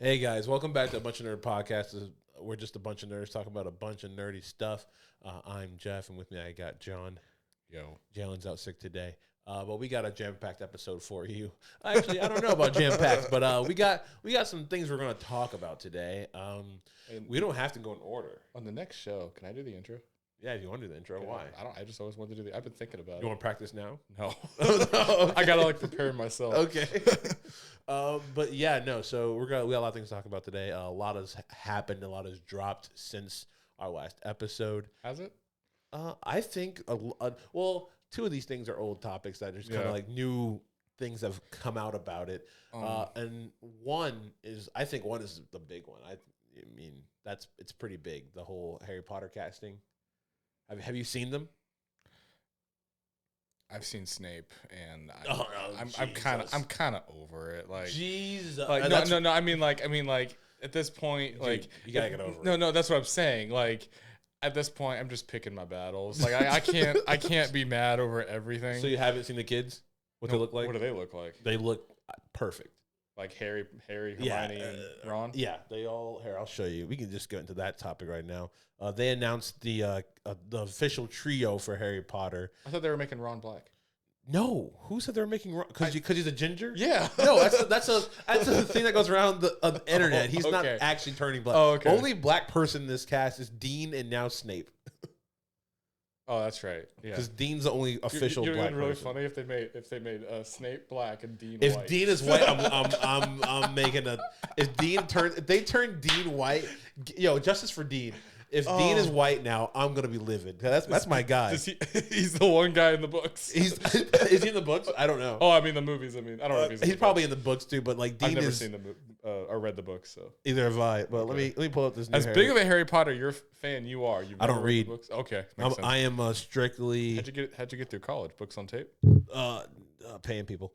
Hey guys, welcome back to A Bunch of Nerd Podcasts. We're just a bunch of nerds talking about a bunch of nerdy stuff. I'm Jeff, and with me I got John. Yo. Jalen's out sick today, but we got a jam-packed episode for you. Actually, I don't know about jam-packed, but we got some things we're going to talk about today. We don't have to go in order. On the next show, can I do the intro? Yeah, if you want to do the intro, why? I just always wanted to do the. I've been thinking about it. You want to practice now? No. Oh, no. I gotta prepare myself. Okay. But yeah, no. So we got a lot of things to talk about today. A lot has happened. A lot has dropped since our last episode. Has it? I think. Well, two of these things are old topics that are just kind of like new things have come out about it. And I think one is the big one. I mean, it's pretty big. The whole Harry Potter casting. Have you seen them? I've seen Snape, and I'm kind of over it. Like, Jesus, no. I mean, at this point, dude, like, you gotta get over it. No, that's what I'm saying. Like, at this point, I'm just picking my battles. Like, I can't be mad over everything. So you haven't seen the kids? What they look like? What do they look like? They look perfect. Like Harry, Hermione, and Ron? Yeah, they all. Here, I'll show you. We can just get into that topic right now. They announced the official trio for Harry Potter. I thought they were making Ron black. No, who said they were making Ron? Because he's a ginger? Yeah. No, that's a thing that goes around the internet. He's not actually turning black. Oh, okay. Only black person in this cast is Dean and now Snape. Oh, that's right. Yeah, because Dean's the only official black person. Really funny if they made Snape black and Dean white. If Dean is white, I'm making a. If they turn Dean white, justice for Dean. If Dean is white now, I'm gonna be livid. That's my guy. He's the one guy in the books. Is he in the books? I don't know. Oh, I mean the movies. I don't know if he's probably in the books too. But like Dean I've never seen or read the books, so either have I. But okay. let me pull up this. As big of a Harry Potter fan you are. I don't read books. Okay, I am strictly. How'd you get through college? Books on tape? Paying people.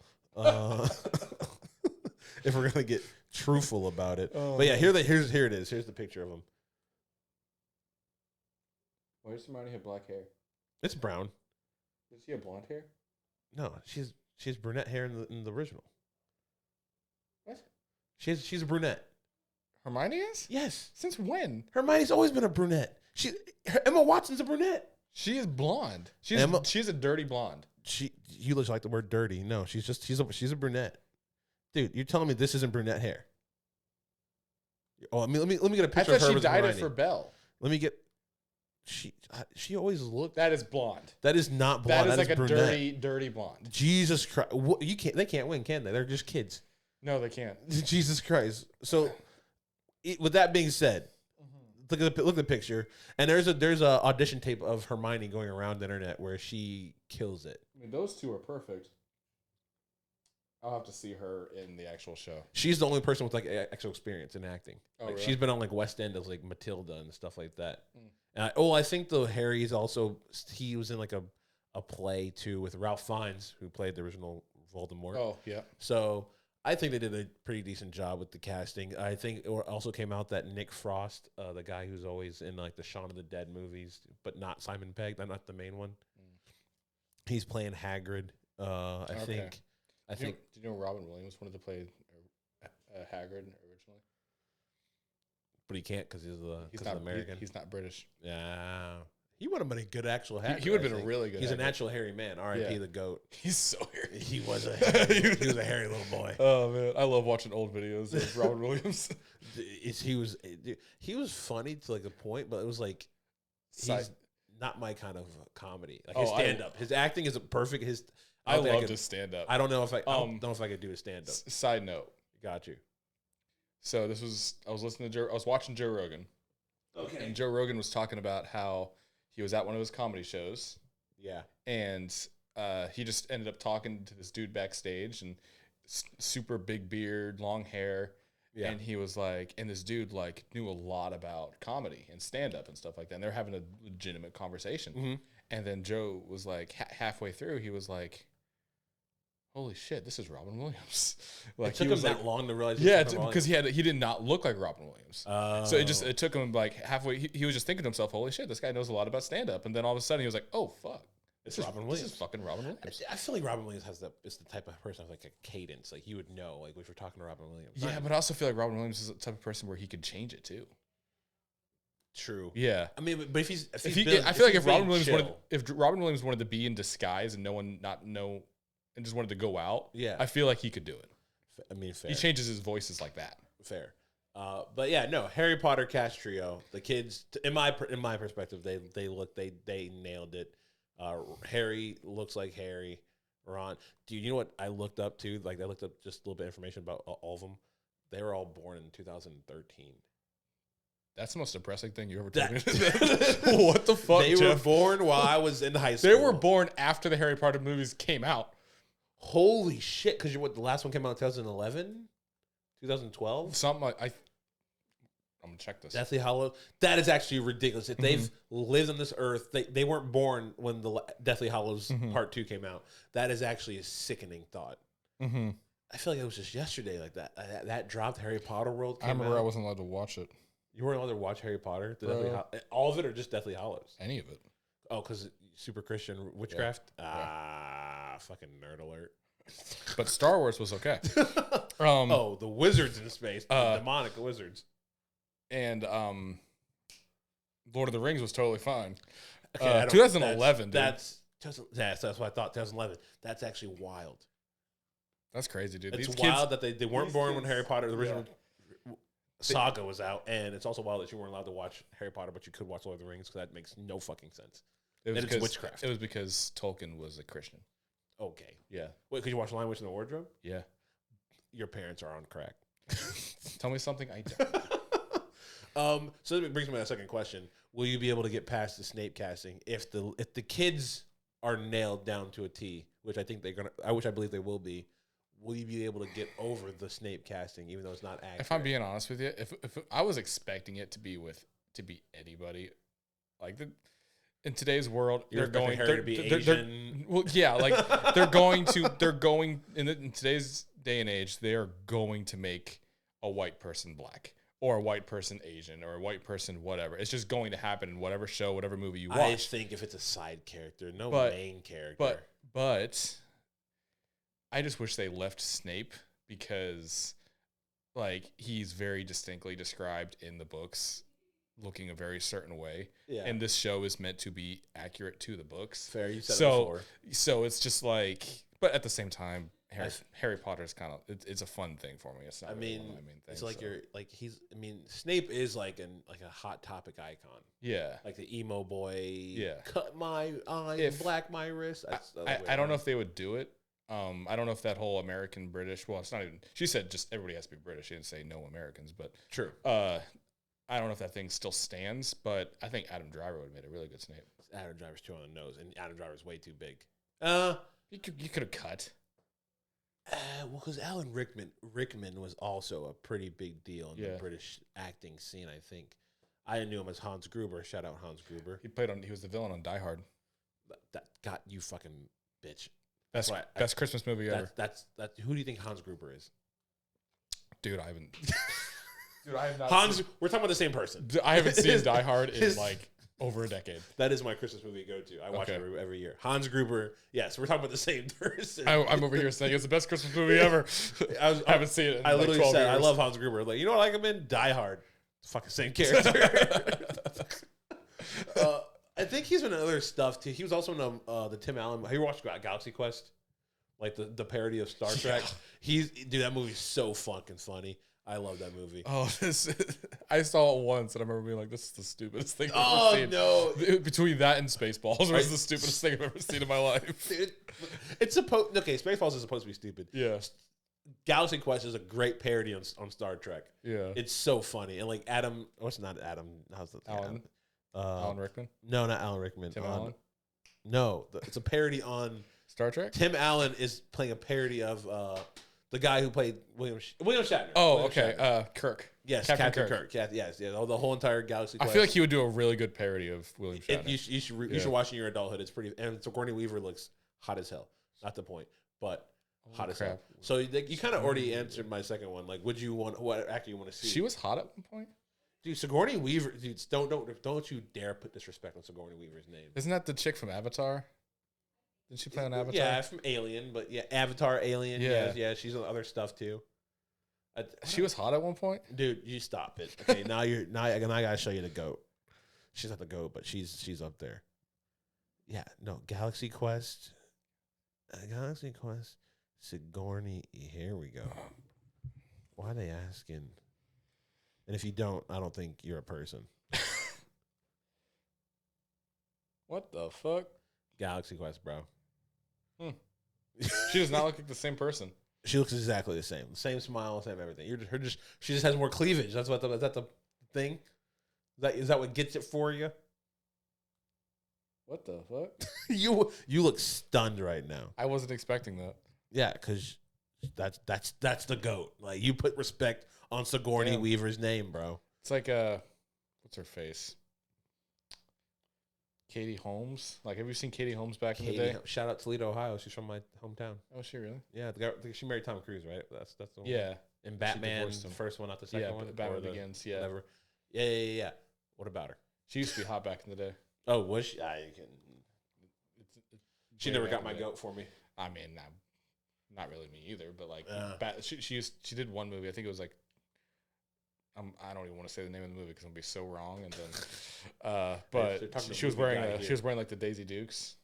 If we're gonna get truthful about it, but yeah, here it is. Here's the picture of him. Why does Hermione have black hair? It's brown. Does she have blonde hair? No, she has brunette hair in the original. What? She's a brunette. Hermione is? Yes. Since when? Hermione's always been a brunette. Emma Watson's a brunette. She is blonde. She's a dirty blonde. You look like the word dirty. No, she's a brunette. Dude, you're telling me this isn't brunette hair? Oh, I mean, let me get a picture of her. I thought she dyed it for Belle. Let me get. She always looked. That is blonde. That is not blonde. That is like a brunette. dirty blonde. Jesus Christ! They can't win, can they? They're just kids. No, they can't. Jesus Christ! So, with that being said, look at the picture, and there's a audition tape of Hermione going around the internet where she kills it. I mean, those two are perfect. I'll have to see her in the actual show. She's the only person with like actual experience in acting. Oh, like really? She's been on like West End as like Matilda and stuff like that. And I think though Harry's also he was in like a play too with Ralph Fiennes who played the original Voldemort. Oh yeah. So I think they did a pretty decent job with the casting. I think it also came out that Nick Frost, the guy who's always in like the Shaun of the Dead movies, but not Simon Pegg, not the main one. He's playing Hagrid. I think. Did you know Robin Williams wanted to play Hagrid originally? But he can't because he's not American. He's not British. Yeah. He would have been a good actual Hagrid. He would have been a really good He's Hagrid. a natural hairy man. R.I.P. the GOAT. He's so hairy. He was a hairy little boy. Oh, man. I love watching old videos of Robin Williams. He was funny to like a point, but it was like he's not my kind of comedy. Like his stand-up. His acting isn't perfect. I love his stand-up. I don't know if I don't know if I could do a stand-up. Side note. Got you. So I was watching Joe Rogan. Okay. And Joe Rogan was talking about how he was at one of his comedy shows. Yeah. And he just ended up talking to this dude backstage and super big beard, long hair. Yeah. And he was like, and this dude like knew a lot about comedy and stand-up and stuff like that. And they're having a legitimate conversation. Mm-hmm. And then Joe was like halfway through, he was like, holy shit, this is Robin Williams. Like it took him that long to realize. Yeah, because he did not look like Robin Williams. So it took him like halfway. He was just thinking to himself, holy shit, this guy knows a lot about stand up. And then all of a sudden he was like, oh fuck, It's Robin Williams. This is fucking Robin Williams. I feel like Robin Williams is the type of person with like a cadence. Like you would know, like if we're talking to Robin Williams. Yeah, but I also feel like Robin Williams is the type of person where he could change it too. True. Yeah. I mean, but if Robin Williams wanted to be in disguise and no one not know and just wanted to go out, I feel like he could do it. I mean, fair. He changes his voices like that. Fair. But yeah, no, Harry Potter cast trio. The kids, in my perspective, they nailed it. Harry looks like Harry. Ron, do you know what I looked up too? Like I looked up just a little bit of information about all of them. They were all born in 2013. That's the most depressing thing you ever told me. What the fuck? They were born while I was in high school. They were born after the Harry Potter movies came out. Holy shit! Because the last one came out in 2011, 2012, something like I'm gonna check this. Deathly Hallows. That is actually ridiculous. If they've lived on this earth, they weren't born when the Deathly Hallows Part 2 came out. That is actually a sickening thought. I feel like it was just yesterday, like that dropped. Harry Potter World. I remember I wasn't allowed to watch it. You weren't allowed to watch Harry Potter? All of it, or just Deathly Hallows? Any of it. Oh, because super Christian witchcraft? Fucking nerd alert. But Star Wars was okay. The wizards in space. The demonic wizards. And Lord of the Rings was totally fine. Okay, 2011, that's what I thought, 2011. That's actually wild. That's crazy, dude. It's wild that they weren't born when Harry Potter, the original saga was out, and it's also wild that you weren't allowed to watch Harry Potter, but you could watch Lord of the Rings, because that makes no fucking sense. It's witchcraft. It was because Tolkien was a Christian. Okay. Yeah. Wait, could you watch Lion, Witch, and the Wardrobe? Yeah. Your parents are on crack. Tell me something I don't. So that brings me to my second question. Will you be able to get past the Snape casting if the kids are nailed down to a T, which I think I believe they will be? Will you be able to get over the Snape casting, even though it's not accurate? If I'm being honest with you, if I was expecting it to be anybody, like in today's world, they're going to be Asian. Well, yeah, like they're going in today's day and age, they are going to make a white person black, or a white person Asian, or a white person whatever. It's just going to happen in whatever show, whatever movie you watch. I think if it's a side character, main character. But I just wish they left Snape, because like he's very distinctly described in the books looking a very certain way. Yeah. And this show is meant to be accurate to the books. Fair, you said it before. So it's just like, but at the same time, Harry Potter is kind of it's a fun thing for me. It's not. Really one of my main things. It's like Snape is like a hot topic icon. Yeah, like the emo boy. Yeah, cut my eye, black my wrist. I don't know if they would do it. I don't know if that whole American British. Well, it's not even. She said just everybody has to be British. She didn't say no Americans, but true. I don't know if that thing still stands, but I think Adam Driver would have made a really good Snape. Adam Driver's too on the nose, and Adam Driver's way too big. You could have cut. Well, because Alan Rickman was also a pretty big deal in the British acting scene, I think. I knew him as Hans Gruber. Shout out Hans Gruber. He was the villain on Die Hard. That got you fucking bitch. Best Christmas movie ever. That's who do you think Hans Gruber is? Dude, I haven't. Dude, I have not. We're talking about the same person. I haven't seen Die Hard in like over a decade. That is my Christmas movie to go to. I watch it every year. Hans Gruber. Yes, we're talking about the same person. I'm over here saying it's the best Christmas movie ever. I haven't seen it. I literally said I love Hans Gruber. Like, you know what I like him in? Die Hard. It's fucking same character. I think he's been in other stuff too. He was also in the Tim Allen. Have you watched Galaxy Quest? Like the parody of Star Trek. Dude, that movie's so fucking funny. I love that movie. Oh, I saw it once and I remember being like, this is the stupidest thing I've ever seen. No. Between that and Spaceballs, it was the stupidest thing I've ever seen in my life. Dude, it's supposed Spaceballs is supposed to be stupid. Yeah. Galaxy Quest is a great parody on Star Trek. Yeah. It's so funny. And like Alan Rickman? No, not Alan Rickman. Tim Allen? No, it's a parody on Star Trek? Tim Allen is playing a parody of the guy who played William Shatner. Oh, William okay. Shatner. Kirk. Yes, Captain Kirk. Yes, the whole entire Galaxy Quest. I feel like he would do a really good parody of William Shatner. You should watch in your adulthood. It's pretty. And Sigourney Weaver looks hot as hell. Not the point, but hot as hell. So you kind of already answered my second one. Like, would you want what actor you want to see? She was hot at one point. Dude, Sigourney Weaver. Dude, don't you dare put disrespect on Sigourney Weaver's name. Isn't that the chick from Avatar? Did she play on Avatar? Yeah, from Alien, but yeah, Avatar, Alien. Yeah, she's on other stuff too. She was hot at one point. Dude, you stop it. Okay, now I gotta show you the goat. She's not the goat, but she's up there. Yeah, no, Galaxy Quest, Sigourney. Here we go. Why are they asking? And if you don't, I don't think you're a person. What the fuck? Galaxy Quest, bro. She does not look like the same person. She looks exactly the same smile, same everything. She just has more cleavage. Is that the thing? Is that what gets it for you? What the fuck? You look stunned right now. I wasn't expecting that. Yeah, because that's the GOAT. Like, you put respect on Sigourney Weaver's name, bro. It's like what's her face? Katie Holmes. Like, have you seen Katie Holmes back in the day? Shout out Toledo, Ohio. She's from my hometown. Oh, is she really? Yeah, she married Tom Cruise, right? That's the one. Yeah. And Batman, the first one, not the second one. Batman Begins. Yeah. Whatever. Yeah. What about her? She used to be hot back in the day. Oh, was she? She never got my goat for me. I mean, not really me either. But like, she did one movie. I think it was like, I don't even want to say the name of the movie because I'm gonna be so wrong. And then, but she was wearing like the Daisy Dukes,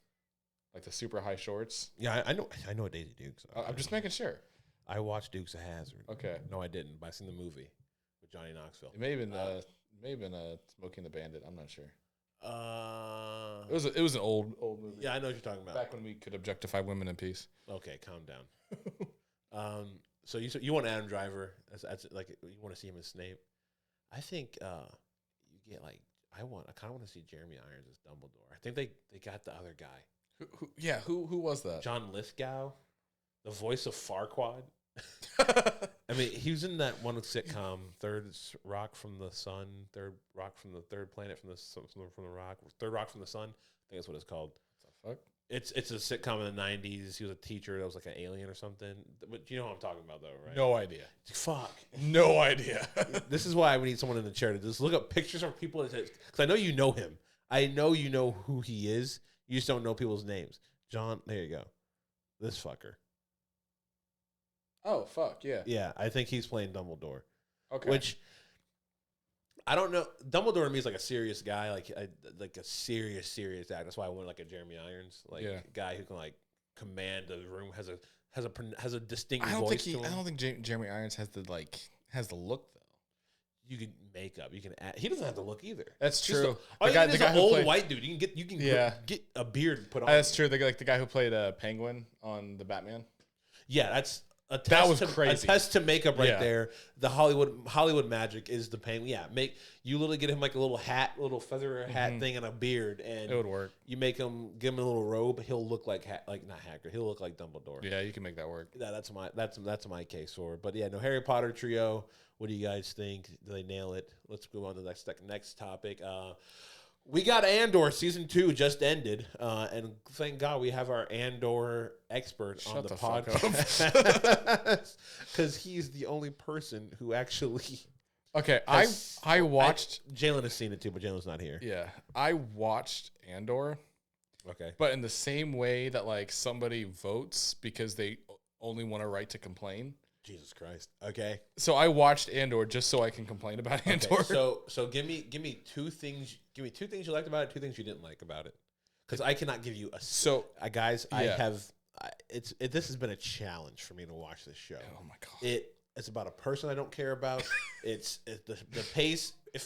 like the super high shorts. Yeah, I know what Daisy Dukes. I'm just making sure. I watched Dukes of Hazzard. Okay. No, I didn't. But I seen the movie with Johnny Knoxville. It may have been Smokey and the Bandit. I'm not sure. It was an old movie. Yeah, I know what you're talking about. Back when we could objectify women in peace. Okay, calm down. So you want Adam Driver? That's like, you want to see him as Snape? I think you get like, I kind of want to see Jeremy Irons as Dumbledore. I think they got the other guy. Who was that? John Lithgow, the voice of Farquaad. I mean, he was in that one sitcom, Third Rock from the Sun, Third Rock from the Third Planet from the Rock, Third Rock from the Sun. I think that's what it's called. What the fuck? It's a sitcom in the 90s. He was a teacher that was like an alien or something. But you know what I'm talking about, though, right? No idea. Fuck. No idea. This is why we need someone in the chair to just look up pictures of people. Because I know you know him. I know you know who he is. You just don't know people's names. John, there you go. This fucker. Oh, fuck, yeah. Yeah, I think he's playing Dumbledore. Okay. Which, I don't know. Dumbledore to me is like a serious guy, like a serious actor. That's why I went like a Jeremy Irons, like a guy who can like command the room, has a distinct voice to him. I don't think Jeremy Irons has the look though. You can make up. You can add. He doesn't have to look either. That's true. The guy who's an old white dude. You can get a beard put on. That's true. The guy who played Penguin on the Batman. Yeah, that's. That was crazy. A test to makeup there. The Hollywood magic is the Penguin. Yeah, you literally get him like a little feather hat thing and a beard, and it would work. You give him a little robe, he'll look like not Hagrid. He'll look like Dumbledore. Yeah, you can make that work. Yeah, that's my case for it. But yeah, no, Harry Potter trio. What do you guys think? Do they nail it? Let's go on to the next topic. We got Andor season 2 just ended, and thank God we have our Andor expert on the podcast because he's the only person who actually. Okay, I watched. Jalen has seen it too, but Jalen's not here. Yeah, I watched Andor. Okay, but in the same way that like somebody votes because they only want a right to complain. Jesus Christ. Okay. So I watched Andor just so I can complain about Andor. Okay, so give me two things. Give me two things you liked about it, two things you didn't like about it. Because I cannot give you a. So guys, I have. This has been a challenge for me to watch this show. Oh my God. It's about a person I don't care about. It's the pace. If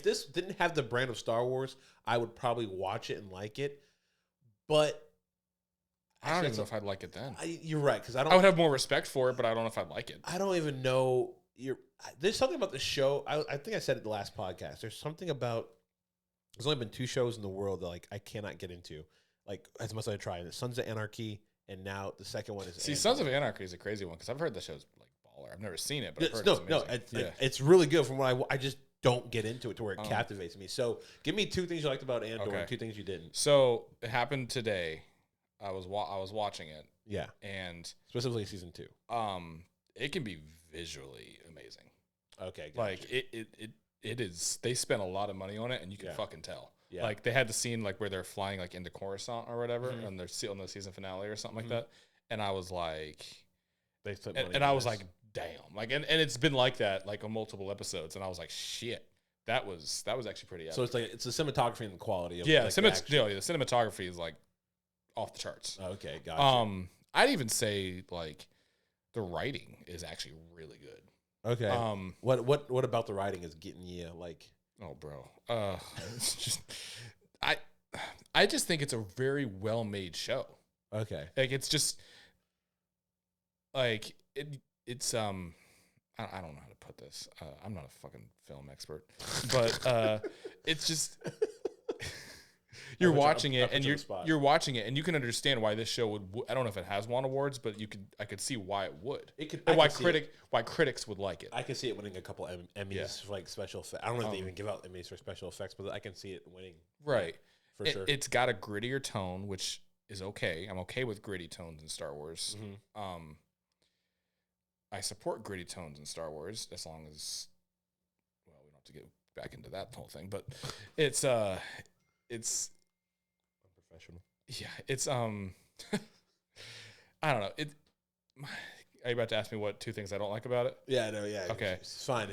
this didn't have the brand of Star Wars, I would probably watch it and like it. But. I don't even know if I'd like it then. You're right, because I would have more respect for it, but I don't know if I'd like it. I don't even know. There's something about the show. I think I said it the last podcast. There's something about. There's only been 2 shows in the world that like I cannot get into, like as much as I try. And Sons of Anarchy, and now the second one is. See, Sons of Anarchy is a crazy one because I've heard the show's like baller. I've never seen it, but I've heard it's amazing. It's really good. From what I just don't get into it to where it captivates me. So give me 2 things you liked about Andor, and 2 things you didn't. So it happened today. I was watching it. Yeah. And specifically season 2. It can be visually amazing. Okay. Gotcha. Like it is. They spent a lot of money on it, and you can fucking tell. Yeah. Like they had the scene like where they're flying like into Coruscant or whatever on their on the season finale or something like that. And I was like, and I was like, damn, like, and it's been like that like on multiple episodes, and I was like, shit, that was actually pretty epic. So it's like it's the cinematography and the quality of the cinematography is like off the charts. Okay, gotcha. I'd even say like the writing is actually really good. Okay. What about the writing is getting you like? Oh, bro. It's just I just think it's a very well made show. Okay. Like it's just like it's I don't know how to put this. I'm not a fucking film expert, but it's just you're watching it and you're watching it and you can understand why this show would. I don't know if it has won awards, but I could see why it would. And why critics would like it. I can see it winning a couple Emmys for like special effects. I don't know if they even give out Emmys for special effects, but I can see it winning. Right. For sure. It's got a grittier tone, which is okay. I'm okay with gritty tones in Star Wars. I support gritty tones in Star Wars as long as, well, we don't have to get back into that whole thing, but it's Unprofessional. Yeah, it's I don't know. Are you about to ask me what 2 things I don't like about it? Yeah, no, yeah. Okay, it's fine.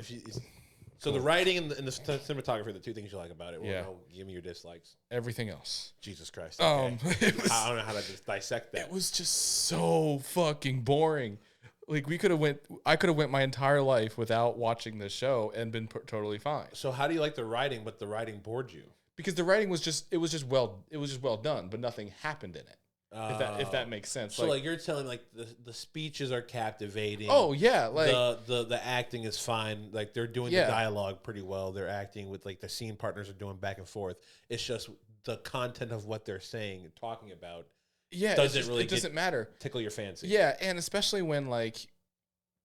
So the writing and the cinematography, the 2 things you like about it. Well, no, give me your dislikes. Everything else. Jesus Christ. Okay. I don't know how to just dissect that. It was just so fucking boring. Like I could have went my entire life without watching this show and been totally fine. So how do you like the writing, but the writing bored you? Because the writing was just well done, but nothing happened in it. If that makes sense. So like you're telling like the speeches are captivating. Oh yeah, like the acting is fine. Like they're doing the dialogue pretty well. They're acting with like the scene partners are doing back and forth. It's just the content of what they're saying and talking about. Yeah, it doesn't matter. Tickle your fancy. Yeah, and especially when like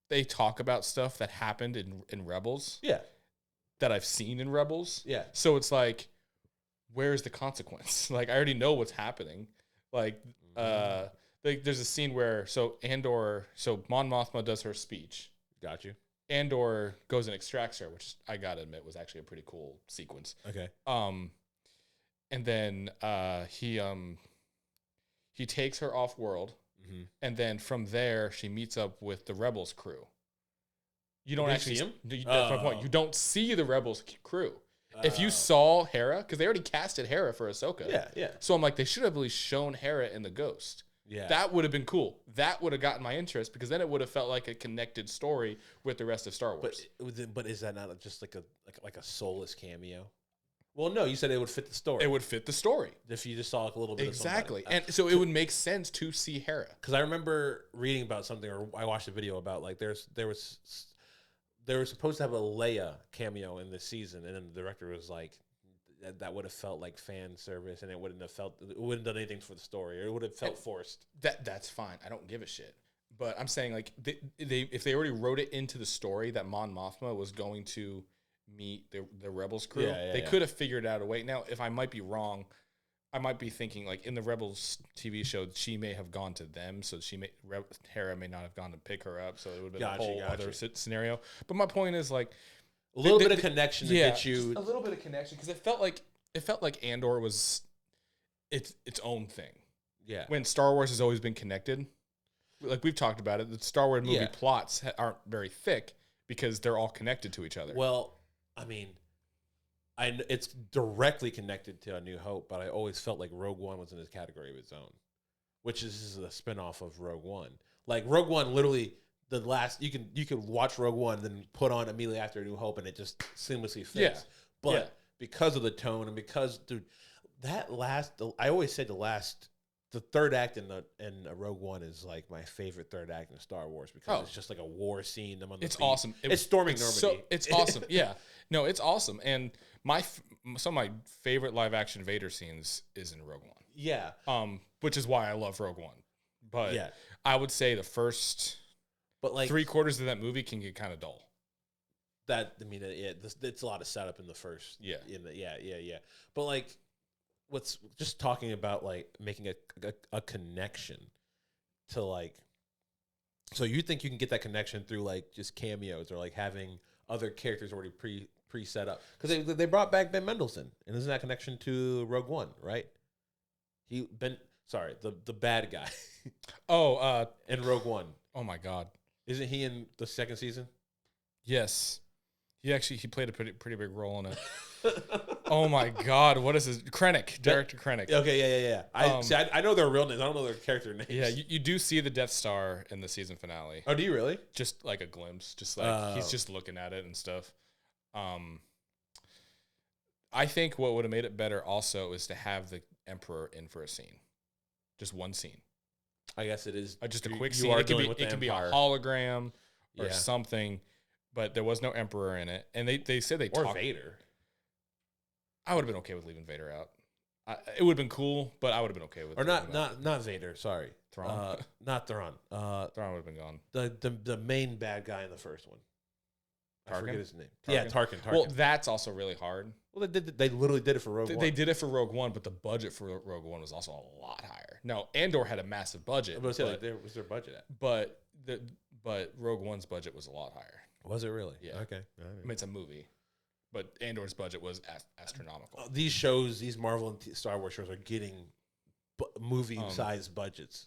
they talk about stuff that happened in Rebels. Yeah. That I've seen in Rebels. Yeah. So it's like, where's the consequence? Like I already know what's happening. Like there's a scene where Mon Mothma does her speech. Got you. Andor goes and extracts her, which I gotta admit was actually a pretty cool sequence. Okay. And then he takes her off world, and then from there she meets up with the Rebels crew. You don't actually see him. That's my point. You don't see the Rebels crew. If you saw Hera, because they already casted Hera for Ahsoka. Yeah, yeah. So I'm like, they should have at least shown Hera in the Ghost. Yeah. That would have been cool. That would have gotten my interest because then it would have felt like a connected story with the rest of Star Wars. But is that not just like a soulless cameo? Well, no, you said it would fit the story. It would fit the story. If you just saw like a little bit exactly. of somebody. And so it would make sense to see Hera. Because I remember reading about something, or I watched a video about like they were supposed to have a Leia cameo in this season, and then the director was like, that would have felt like fan service, and it wouldn't have done anything for the story, or it would have felt forced. That's fine. I don't give a shit. But I'm saying like if they already wrote it into the story that Mon Mothma was going to meet the Rebels crew, they could have figured out a way. Now, if I might be wrong, I might be thinking like in the Rebels TV show, she may have gone to them, so Hera may not have gone to pick her up, so it would have been a whole other scenario. But my point is like a little bit of connection to get you a little bit of connection because it felt like Andor was its own thing. Yeah, when Star Wars has always been connected, like we've talked about it, the Star Wars movie plots aren't very thick because they're all connected to each other. Well, I mean, it's directly connected to A New Hope, but I always felt like Rogue One was in this category of its own, which is a spinoff of Rogue One. Like Rogue One, literally the last you can watch Rogue One, then put on immediately after A New Hope, and it just seamlessly fits. Yeah. But because of the tone and because, dude, I always said the third act in Rogue One is like my favorite third act in Star Wars because it's just like a war scene. It's awesome. It's storming Normandy. It's awesome. Yeah, no, it's awesome. And some of my favorite live action Vader scenes is in Rogue One. Yeah. Which is why I love Rogue One. But I would say the first, but like 3/4 of that movie can get kind of dull. It's a lot of setup in the first. Yeah. Yeah. But like, what's just talking about like making a connection to like, so you think you can get that connection through like just cameos or like having other characters already pre set up because they brought back Ben Mendelsohn, and isn't that connection to Rogue One, right? The bad guy. In Rogue One. Oh my God, isn't he in the second season? Yes, he played a pretty big role in it. Oh my God, what is his Krennic? Director Krennic. Okay, yeah. I know their real names. I don't know their character names. Yeah, you do see the Death Star in the season finale. Oh, do you really? Just like a glimpse, just like he's just looking at it and stuff. I think what would have made it better also is to have the Emperor in for a scene, just one scene. I guess it is just a quick scene. It can be a hologram or something, but there was no Emperor in it, and they said they talked Vader. I would have been okay with leaving Vader out. It would have been cool, but I would have been okay with. Or not Vader. Sorry, Thrawn. Not Thrawn. Thrawn would have been gone. The main bad guy in the first one. Tarkin? I forget his name. Tarkin? Yeah, Tarkin. Well, that's also really hard. Well, they literally did it for Rogue One. They did it for Rogue One, but the budget for Rogue One was also a lot higher. No, Andor had a massive budget. I was going to say, was their budget at? But Rogue One's budget was a lot higher. Was it really? Yeah. Okay. I mean, it's a movie, but Andor's budget was astronomical. These shows, these Marvel and Star Wars shows, are getting movie-sized budgets.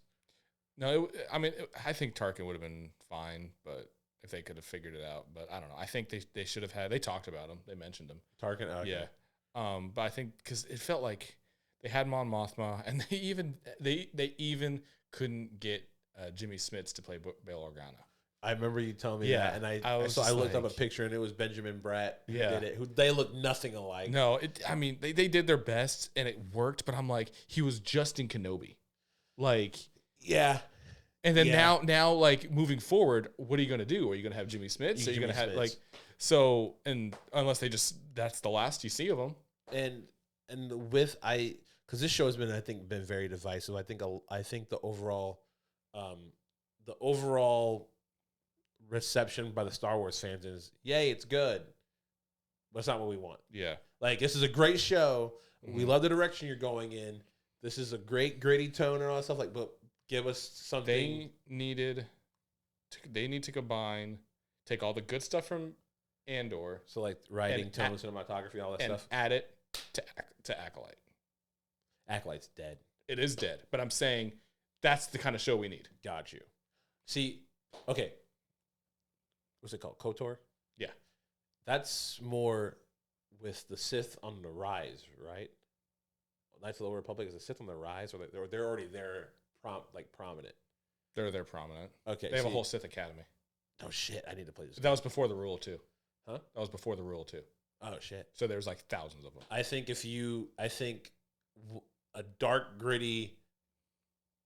No, I think Tarkin would have been fine, but if they could have figured it out. But I don't know. I think they should have had. They talked about him. They mentioned him. Tarkin. Okay. Yeah. But I think because it felt like they had Mon Mothma, and they even couldn't get Jimmy Smits to play Bail Organa. I remember you telling me that, and I looked up a picture, and it was Benjamin Bratt who did it. Who they look nothing alike. No, they did their best, and it worked. But I'm like, he was Justin Kenobi, like yeah. And then now, like moving forward, what are you going to do? Are you going to have Jimmy Smits? Are you going to have and unless that's the last you see of him. And because this show has been, I think, been very divisive. I think the overall reception by the Star Wars fans is, yay, it's good, but it's not what we want. Yeah, like this is a great show. Mm-hmm. We love the direction you're going in. This is a great gritty tone and all that stuff. Like, but give us something. They need to combine, take all the good stuff from Andor, so like writing, tone, cinematography, all that stuff, and add it to Acolyte. Acolyte's dead. It is dead, but I'm saying that's the kind of show we need. Got you. See, okay. What's it called? KOTOR? Yeah. That's more with the Sith on the rise, right? Knights of the Old Republic, is the Sith on the rise, or they're already there, prominent? They're prominent. Okay. They have a whole Sith Academy. Oh, shit. I need to play this. That was before the Rule, too. Huh? That was before the Rule, too. Oh, shit. So there's like thousands of them. I think a dark, gritty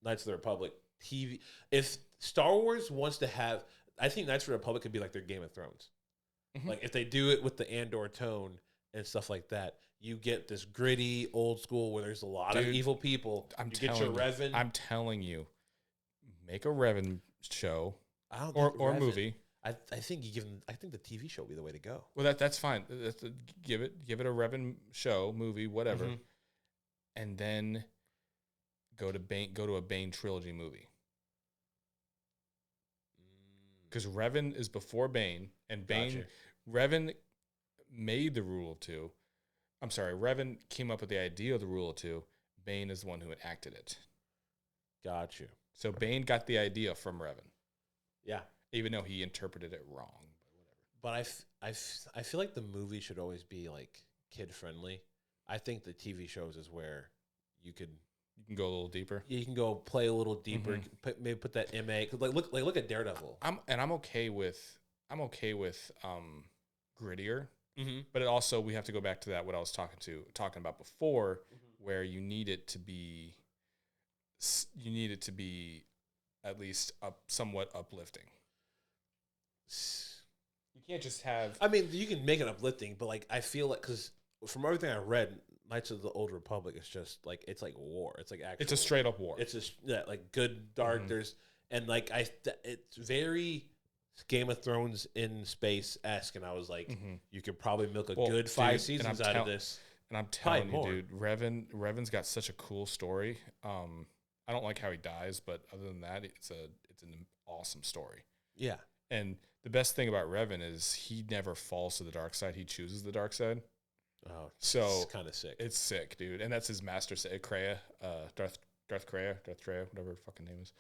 Knights of the Republic TV. If Star Wars wants to have, I think Knights of the Republic could be like their Game of Thrones. Mm-hmm. Like if they do it with the Andor tone and stuff like that, you get this gritty old school where there's a lot of evil people. I'm telling you, make a Revan show or movie. I think I think the TV show would be the way to go. Well, that's fine. Give it a Revan show, movie, whatever, mm-hmm. and then go to a Bane trilogy movie. Because Revan is before Bane, and Revan made the Rule of Two. I'm sorry, Revan came up with the idea of the Rule of Two. Bane is the one who enacted it. Got you. So Bane got the idea from Revan. Yeah. Even though he interpreted it wrong. But I feel like the movie should always be like kid friendly. I think the TV shows is where you can go a little deeper. You can go play a little deeper. Mm-hmm. Maybe put that MA. Look at Daredevil. I'm okay with grittier. Mm-hmm. But it also, we have to go back to that what I was talking about before, mm-hmm. where you need it to be at least somewhat uplifting. You can't just have. I mean, you can make it uplifting, but like I feel like because from everything I read, Knights of the Old Republic is just like it's like war. It's like it's a straight up war. It's just like good, dark. Mm-hmm. There's and like it's very Game of Thrones in space esque, and I was like, mm-hmm. you could probably milk a good 5 seasons out of this. And I'm telling you, dude, Revan's got such a cool story. I don't like how he dies, but other than that, it's an awesome story. Yeah, and the best thing about Revan is he never falls to the dark side. He chooses the dark side. Oh, so it's kind of sick. It's sick, dude. And that's his master, Kreia, Darth Kreia, whatever her fucking name is.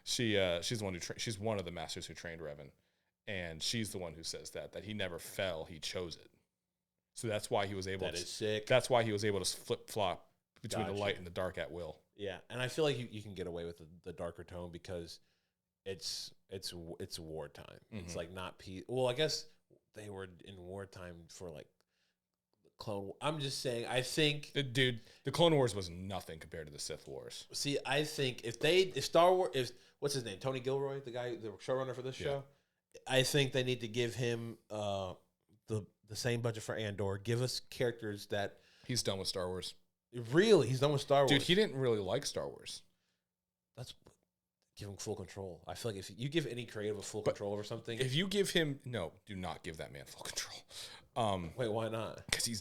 She's the one she's one of the masters who trained Revan, and she's the one who says that he never fell, he chose it. So that's why he was able. That is sick. That's why he was able to flip flop between the light and the dark at will. Yeah, and I feel like you can get away with the darker tone because it's wartime. Mm-hmm. It's like not peace. Well, I guess they were in wartime for like Clone. I'm just saying. I think, dude, the Clone Wars was nothing compared to the Sith Wars. See, I think if Star Wars, what's his name, Tony Gilroy, the showrunner for this show, I think they need to give him the same budget for Andor. Give us characters that he's done with Star Wars. Really, he's done with Star Wars. Dude, he didn't really like Star Wars. That's give him full control. I feel like if you give any creative a full control over something, if you give him do not give that man full control. Wait, why not? Because he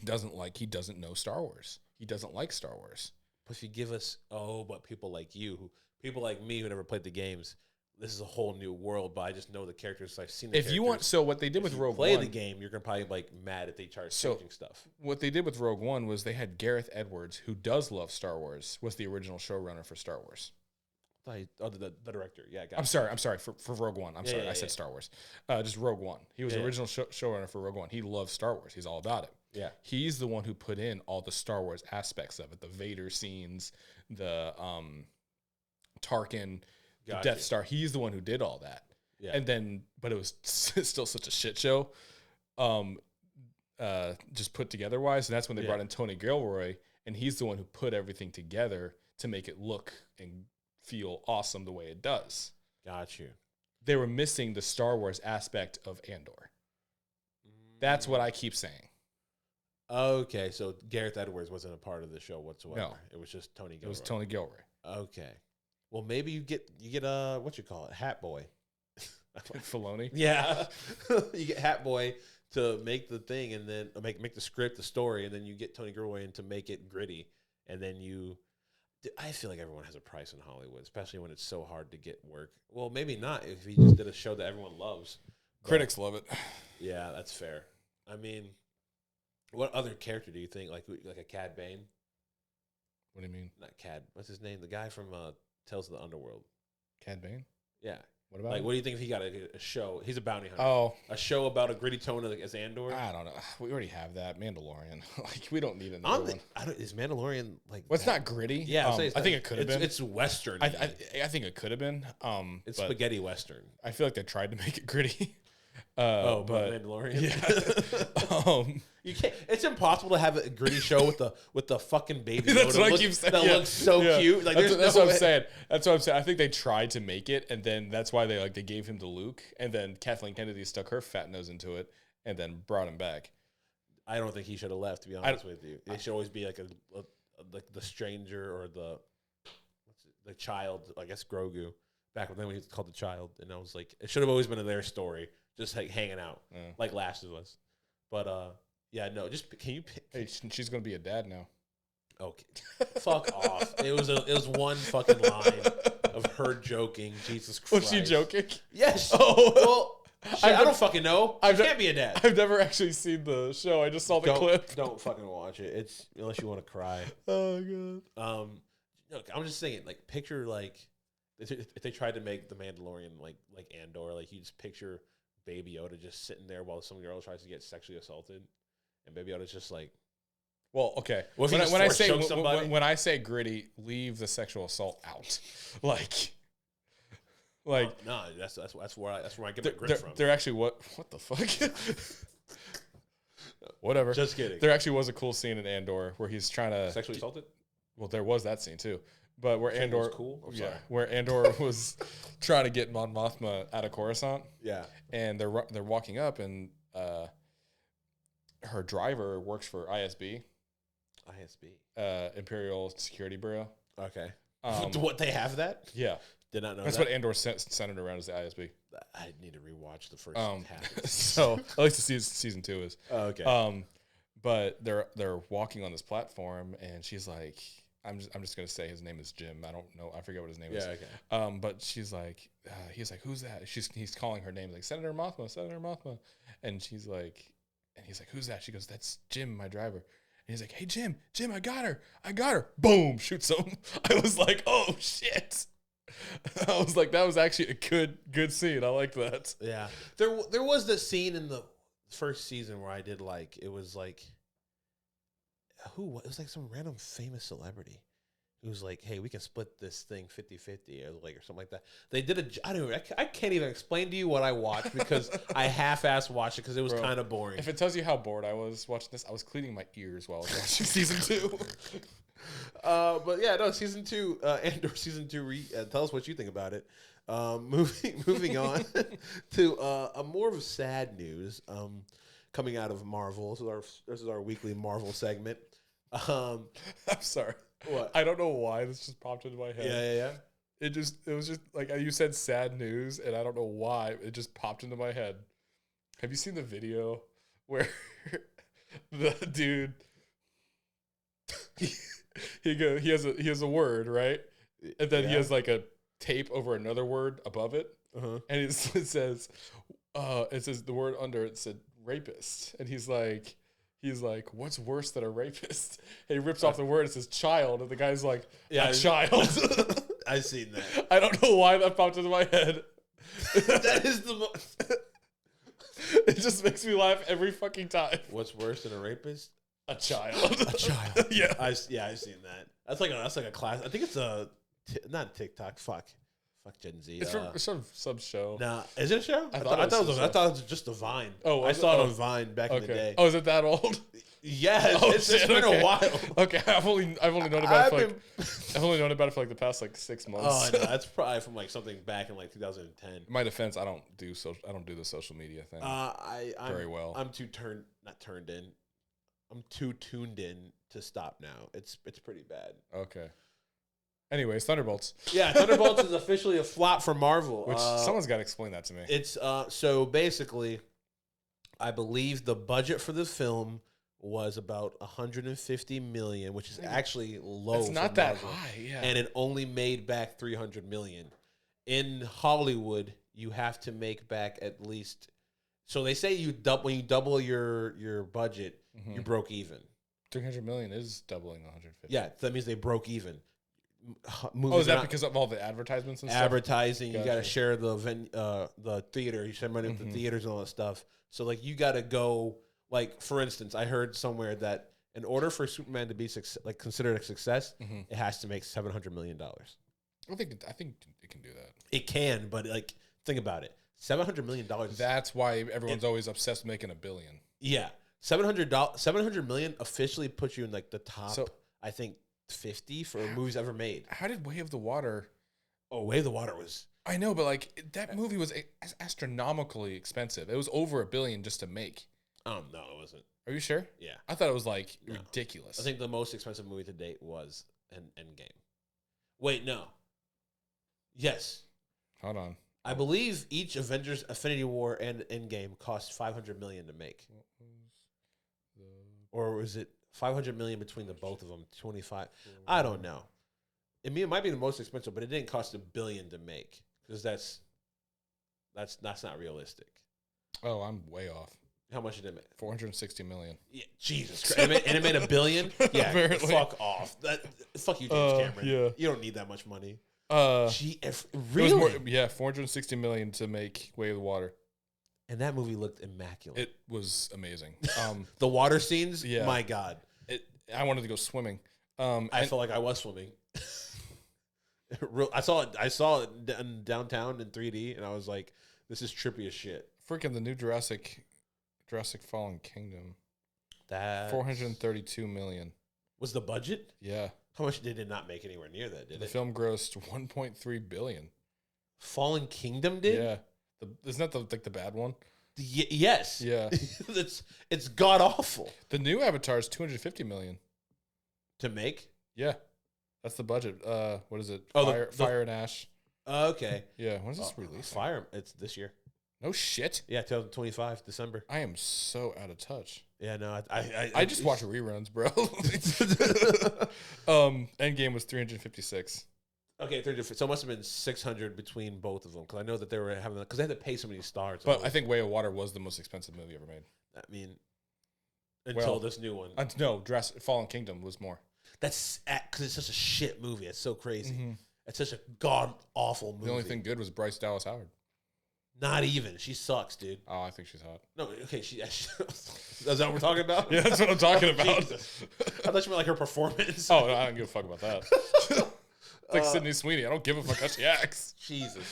doesn't know Star Wars. He doesn't like Star Wars. But if you give us but people like you, people like me who never played the games. This is a whole new world, but I just know the characters. I've seen the characters. If you want, so what they did with Rogue One. Play the game, you're going to probably like mad if they start changing stuff. What they did with Rogue One was they had Gareth Edwards, who does love Star Wars, was the original showrunner for Star Wars. The director. Yeah, I'm sorry, for Rogue One. I'm sorry, I said Star Wars. Just Rogue One. He was the original showrunner for Rogue One. He loves Star Wars. He's all about it. Yeah. He's the one who put in all the Star Wars aspects of it, the Vader scenes, the Tarkin, the Death Star. He's the one who did all that. Yeah. And then, but it was still such a shit show, just put together wise. And that's when they brought in Tony Gilroy, and he's the one who put everything together to make it look and feel awesome the way it does. Got you. They were missing the Star Wars aspect of Andor. That's what I keep saying. Okay, so Gareth Edwards wasn't a part of the show whatsoever. No. It was just Tony Gilroy. It was Tony Gilroy. Okay. Well, maybe you get what you call it, Hat Boy. Filoni? Yeah. You get Hat Boy to make the thing and then make the script, the story, and then you get Tony Gilroy in to make it gritty. And then I feel like everyone has a price in Hollywood, especially when it's so hard to get work. Well, maybe not if he just did a show that everyone loves. Critics love it. Yeah, that's fair. I mean, what other character do you think, like a Cad Bane? What do you mean? Not Cad. What's his name? The guy from Tales of the Underworld. Cad Bane? Yeah. What about him? What do you think if he got a show? He's a bounty hunter. Oh. A show about a gritty tone as Andor? I don't know. We already have that. Mandalorian. Like, we don't need another one. Is Mandalorian like... Well, it's not gritty. Yeah, I think it could have been. It's Western. I think it could have been. It's spaghetti Western. I feel like they tried to make it gritty. But Mandalorian. Yeah. You can't. It's impossible to have a gritty show with the fucking baby. That's what I keep saying. That looks so cute. Like that's what I'm saying. That's what I'm saying. I think they tried to make it, and then that's why they gave him to Luke, and then Kathleen Kennedy stuck her fat nose into it, and then brought him back. I don't think he should have left. To be honest with you, it should always be like like the stranger or the child. I guess Grogu. Back when he was called the child, and I was like, it should have always been their story, just like hanging out, like Last of Us. But yeah, no, just can you? Hey, she's gonna be a dad now. Okay, fuck off. It was one fucking line of her joking. Jesus Christ, was she joking? Yes. Oh well. I don't fucking know. I can't be a dad. I've never actually seen the show. I just saw the clip. Don't fucking watch it. It's unless you want to cry. Oh god. Look, I'm just saying, like, picture like if they tried to make the Mandalorian like Andor, like you just picture Baby Yoda just sitting there while some girl tries to get sexually assaulted, and Baby Yoda's just like, well, okay. When I say gritty, leave the sexual assault out, like. No, that's where I get my grit from. There actually what the fuck? Whatever. Just kidding. There actually was a cool scene in Andor where he's trying to sexually assaulted. Well, there was that scene too, but where Andor was cool. Where Andor was trying to get Mon Mothma out of Coruscant. Yeah, and they're walking up, and her driver works for ISB, Imperial Security Bureau. Okay. What, they have that? Yeah. Did not know that's that. What Andor centered around as the ISB. I need to rewatch the first half. So at least the season 2 is. Oh, okay. But they're walking on this platform, and she's like, I'm just gonna say his name is Jim. I don't know. I forget what his name is. Okay. But she's like, he's like, who's that? He's calling her name like Senator Mothma, and he's like, who's that? She goes, that's Jim, my driver. And he's like, hey Jim, I got her. Boom, shoots him. I was like, oh shit. I was like, that was actually a good scene. I liked that. Yeah, there was this scene in the first season where I did like it was like it was like some random famous celebrity who was like, hey, we can split this thing 50-50 or something like that. They did I can't even explain to you what I watched because I half-assed watched it because it was kind of boring. If it tells you how bored I was watching this, I was cleaning my ears while I was watching season 2. But yeah, no, season 2, Andor season 2. Tell us what you think about it. Moving on to a more of a sad news coming out of Marvel. This is our weekly Marvel segment. I'm sorry. What? I don't know why this just popped into my head. Yeah. It was just like you said, sad news, and I don't know why it just popped into my head. Have you seen the video where the dude he has a word, right? And then he has like a tape over another word above it. And it says the word under it said rapist. And he's like, what's worse than a rapist? And he rips off the word, it says child, and the guy's like, a child. I've seen that. I don't know why that popped into my head. That is the most It just makes me laugh every fucking time. What's worse than a rapist? A child. A child. Yeah. I've seen that. That's like a class. I think it's not TikTok. Fuck Gen Z. It's from some show. Nah, is it a show? I thought it was just a Vine. Oh, I saw it on Vine back in the day. Oh, is it that old? Yes, it's been a while. Okay, I've only known about it for like the past like 6 months. Oh, no, that's probably from like something back in like 2010. In my defense, I don't do the social media thing. Very well. I'm too tuned in to stop now. It's pretty bad. Okay. Anyways, Thunderbolts. Yeah, Thunderbolts is officially a flop for Marvel. Which someone's got to explain that to me. It's so basically, I believe the budget for the film was about $150 million, which is actually low. It's not that high, yeah. And it only made back $300 million. In Hollywood, you have to make back at least. So they say when you double your budget, you broke even. 300 million is doubling 150. Yeah, that means they broke even. Is that because of all the advertisements and stuff? Advertising, you got to share the theater, you share money with the theaters and all that stuff. So like you got to go, like for instance, I heard somewhere that in order for Superman to be considered a success, it has to make $700 million. I think it can do that. It can, but like think about it, $700 million. That's why everyone's always obsessed with making $1 billion. Yeah, $700 million officially puts you in like the top. So, I think 50 for movies ever made. How did Way of the Water? Oh, Way of the Water was. I know, but like that movie was astronomically expensive. It was over $1 billion just to make. No, it wasn't. Are you sure? Yeah, I thought it was like ridiculous. I think the most expensive movie to date was Endgame. Wait, no. Yes. Hold on. I believe each Avengers Infinity War and Endgame cost $500 million to make. Or was it 500 million between the both of them? 25. I don't know. It might be the most expensive, but it didn't cost $1 billion to make because that's not realistic. Oh, I'm way off. How much did it make? 460 million. Yeah, Jesus Christ! And it made $1 billion. Yeah, apparently. Fuck off. Fuck you, James Cameron. Yeah. You don't need that much money. Really? 460 million to make Way of the Water. And that movie looked immaculate. It was amazing. The water scenes, my God. I wanted to go swimming. I felt like I was swimming. I saw it downtown in 3D, and I was like, this is trippy as shit. Freaking the new Jurassic Fallen Kingdom. That 432 million. Was the budget? Yeah. How much did it not make anywhere near that, did it? The film grossed 1.3 billion. Fallen Kingdom did? Yeah. Isn't that the bad one? Yes. Yeah. It's god awful. The new Avatar is 250 million to make. Yeah, that's the budget. What is it? Oh, Fire and Ash. Okay. Yeah. When is this released? Fire. It's this year. No shit. Yeah, 2025 December. I am so out of touch. Yeah, no, I just watch reruns, bro. Endgame was 356. Okay, so it must have been 600 between both of them because I know that they were having because they had to pay so many stars. But I think Way of Water was the most expensive movie ever made. I mean, until this new one. No, Fallen Kingdom was more. That's because it's such a shit movie. It's so crazy. Mm-hmm. It's such a god awful movie. The only thing good was Bryce Dallas Howard. Not even. She sucks, dude. Oh, I think she's hot. No, okay. Is that what we're talking about? Yeah, that's what I'm talking about. Jesus. I thought you meant like her performance. Oh, no, I don't give a fuck about that. It's like Sydney Sweeney. I don't give a fuck how she acts. Jesus.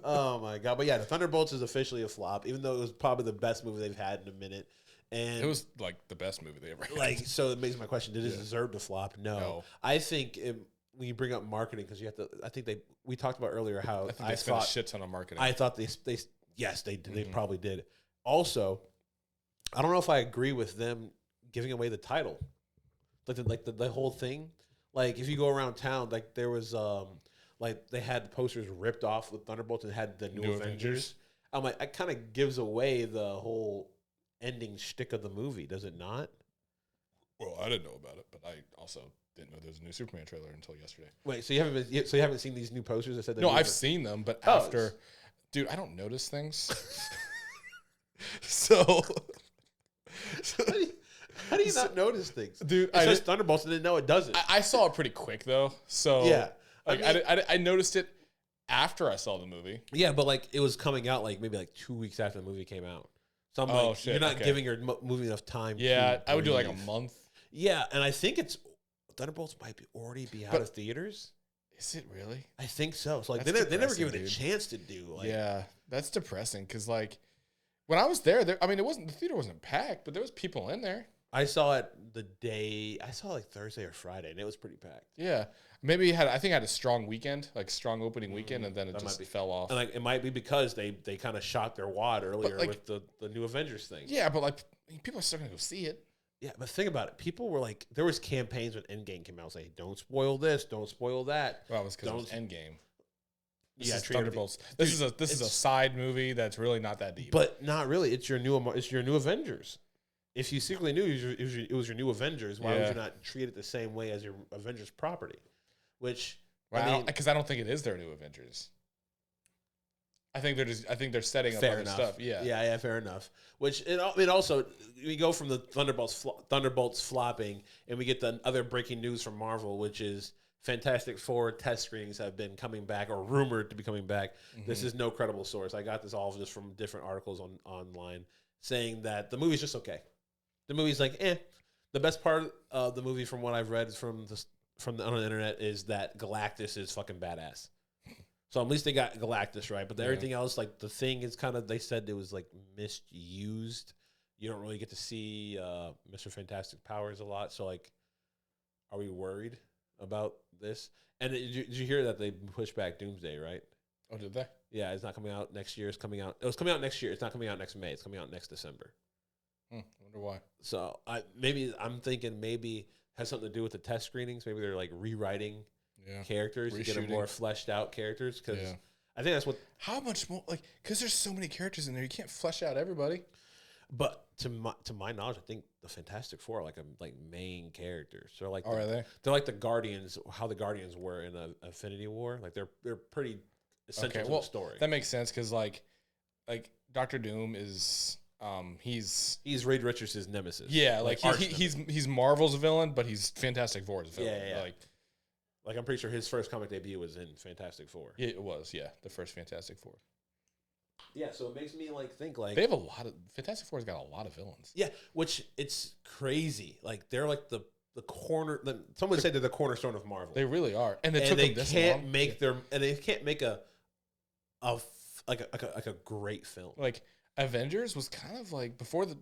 Oh, my God. But yeah, the Thunderbolts is officially a flop, even though it was probably the best movie they've had in a minute. And it was like the best movie they ever had. Like, so it makes my question, did it deserve to flop? No. I think when you bring up marketing, because you have to, I think we talked about earlier how I spent a shit ton on marketing. I thought they did. They probably did. Also, I don't know if I agree with them giving away the title. Like the whole thing. Like, if you go around town, like, there was, like, they had posters ripped off with Thunderbolts and had the New Avengers. I'm like, it kind of gives away the whole ending shtick of the movie, does it not? Well, I didn't know about it, but I also didn't know there was a new Superman trailer until yesterday. Wait, so you haven't seen these new posters that said that? No, I've seen them, but after, dude, I don't notice things. So how do you not notice things? Dude, it says Thunderbolts and then no, it doesn't. I saw it pretty quick though. So yeah, like I noticed it after I saw the movie. Yeah, but like it was coming out like maybe like 2 weeks after the movie came out. So I'm like, shit, you're not giving your movie enough time. Yeah, I would do like a month. Yeah, and I think Thunderbolts might already be out of theaters. Is it really? I think so. So like they never give it a chance to do. Like, yeah, that's depressing because like when I was there, I mean, the theater wasn't packed, but there was people in there. I saw it like Thursday or Friday, and it was pretty packed. Yeah, maybe I think it had a strong weekend, like strong opening weekend, and then it just fell off. And like it might be because they kind of shot their wad earlier with the new Avengers thing. Yeah, but like people are still gonna go see it. Yeah, but think about it. People were like, there was campaigns when Endgame came out saying, "Don't spoil this, don't spoil that." Well, it was because it was Endgame. Yeah, Thunderbolts. This is a side movie that's really not that deep. But not really. It's your new Avengers. If you secretly knew it was your new Avengers, why would you not treat it the same way as your Avengers property? Which because I don't think it is their new Avengers. I think they're setting up other stuff. Yeah, fair enough. Which it also we go from the Thunderbolts flopping, and we get the other breaking news from Marvel, which is Fantastic Four test screenings have been coming back or rumored to be coming back. Mm-hmm. This is no credible source. I got this all just from different articles online saying that the movie's just okay. The movie's like, The best part of the movie, from what I've read on the internet, is that Galactus is fucking badass. So at least they got Galactus right, but everything else, like the thing is kind of, they said it was like misused. You don't really get to see Mr. Fantastic powers a lot. So like, are we worried about this? And did you hear that they pushed back Doomsday, right? Oh, did they? Yeah, it's not coming out next year. It was coming out next year. It's not coming out next May. It's coming out next December. I wonder why. So I'm thinking maybe it has something to do with the test screenings. Maybe they're like rewriting characters to get a more fleshed out characters. Because I think that's what. How much more? Like, because there's so many characters in there, you can't flesh out everybody. But to my knowledge, I think the Fantastic Four are like main characters. They're like, are they? They're like the Guardians. How the Guardians were in Infinity War. Like they're pretty essential to the story. That makes sense because like Doctor Doom is. He's Reed Richards' nemesis. Yeah, like he's Marvel's villain, but he's Fantastic Four's villain. Yeah. Like I'm pretty sure his first comic debut was in Fantastic Four. Yeah, it was. Yeah, the first Fantastic Four. Yeah, so it makes me think they have a lot of Fantastic Four's got a lot of villains. Yeah, which it's crazy. Like they're like the corner. Some would say they're the cornerstone of Marvel. They really are, and they can't make a great film. Like Avengers was kind of like before the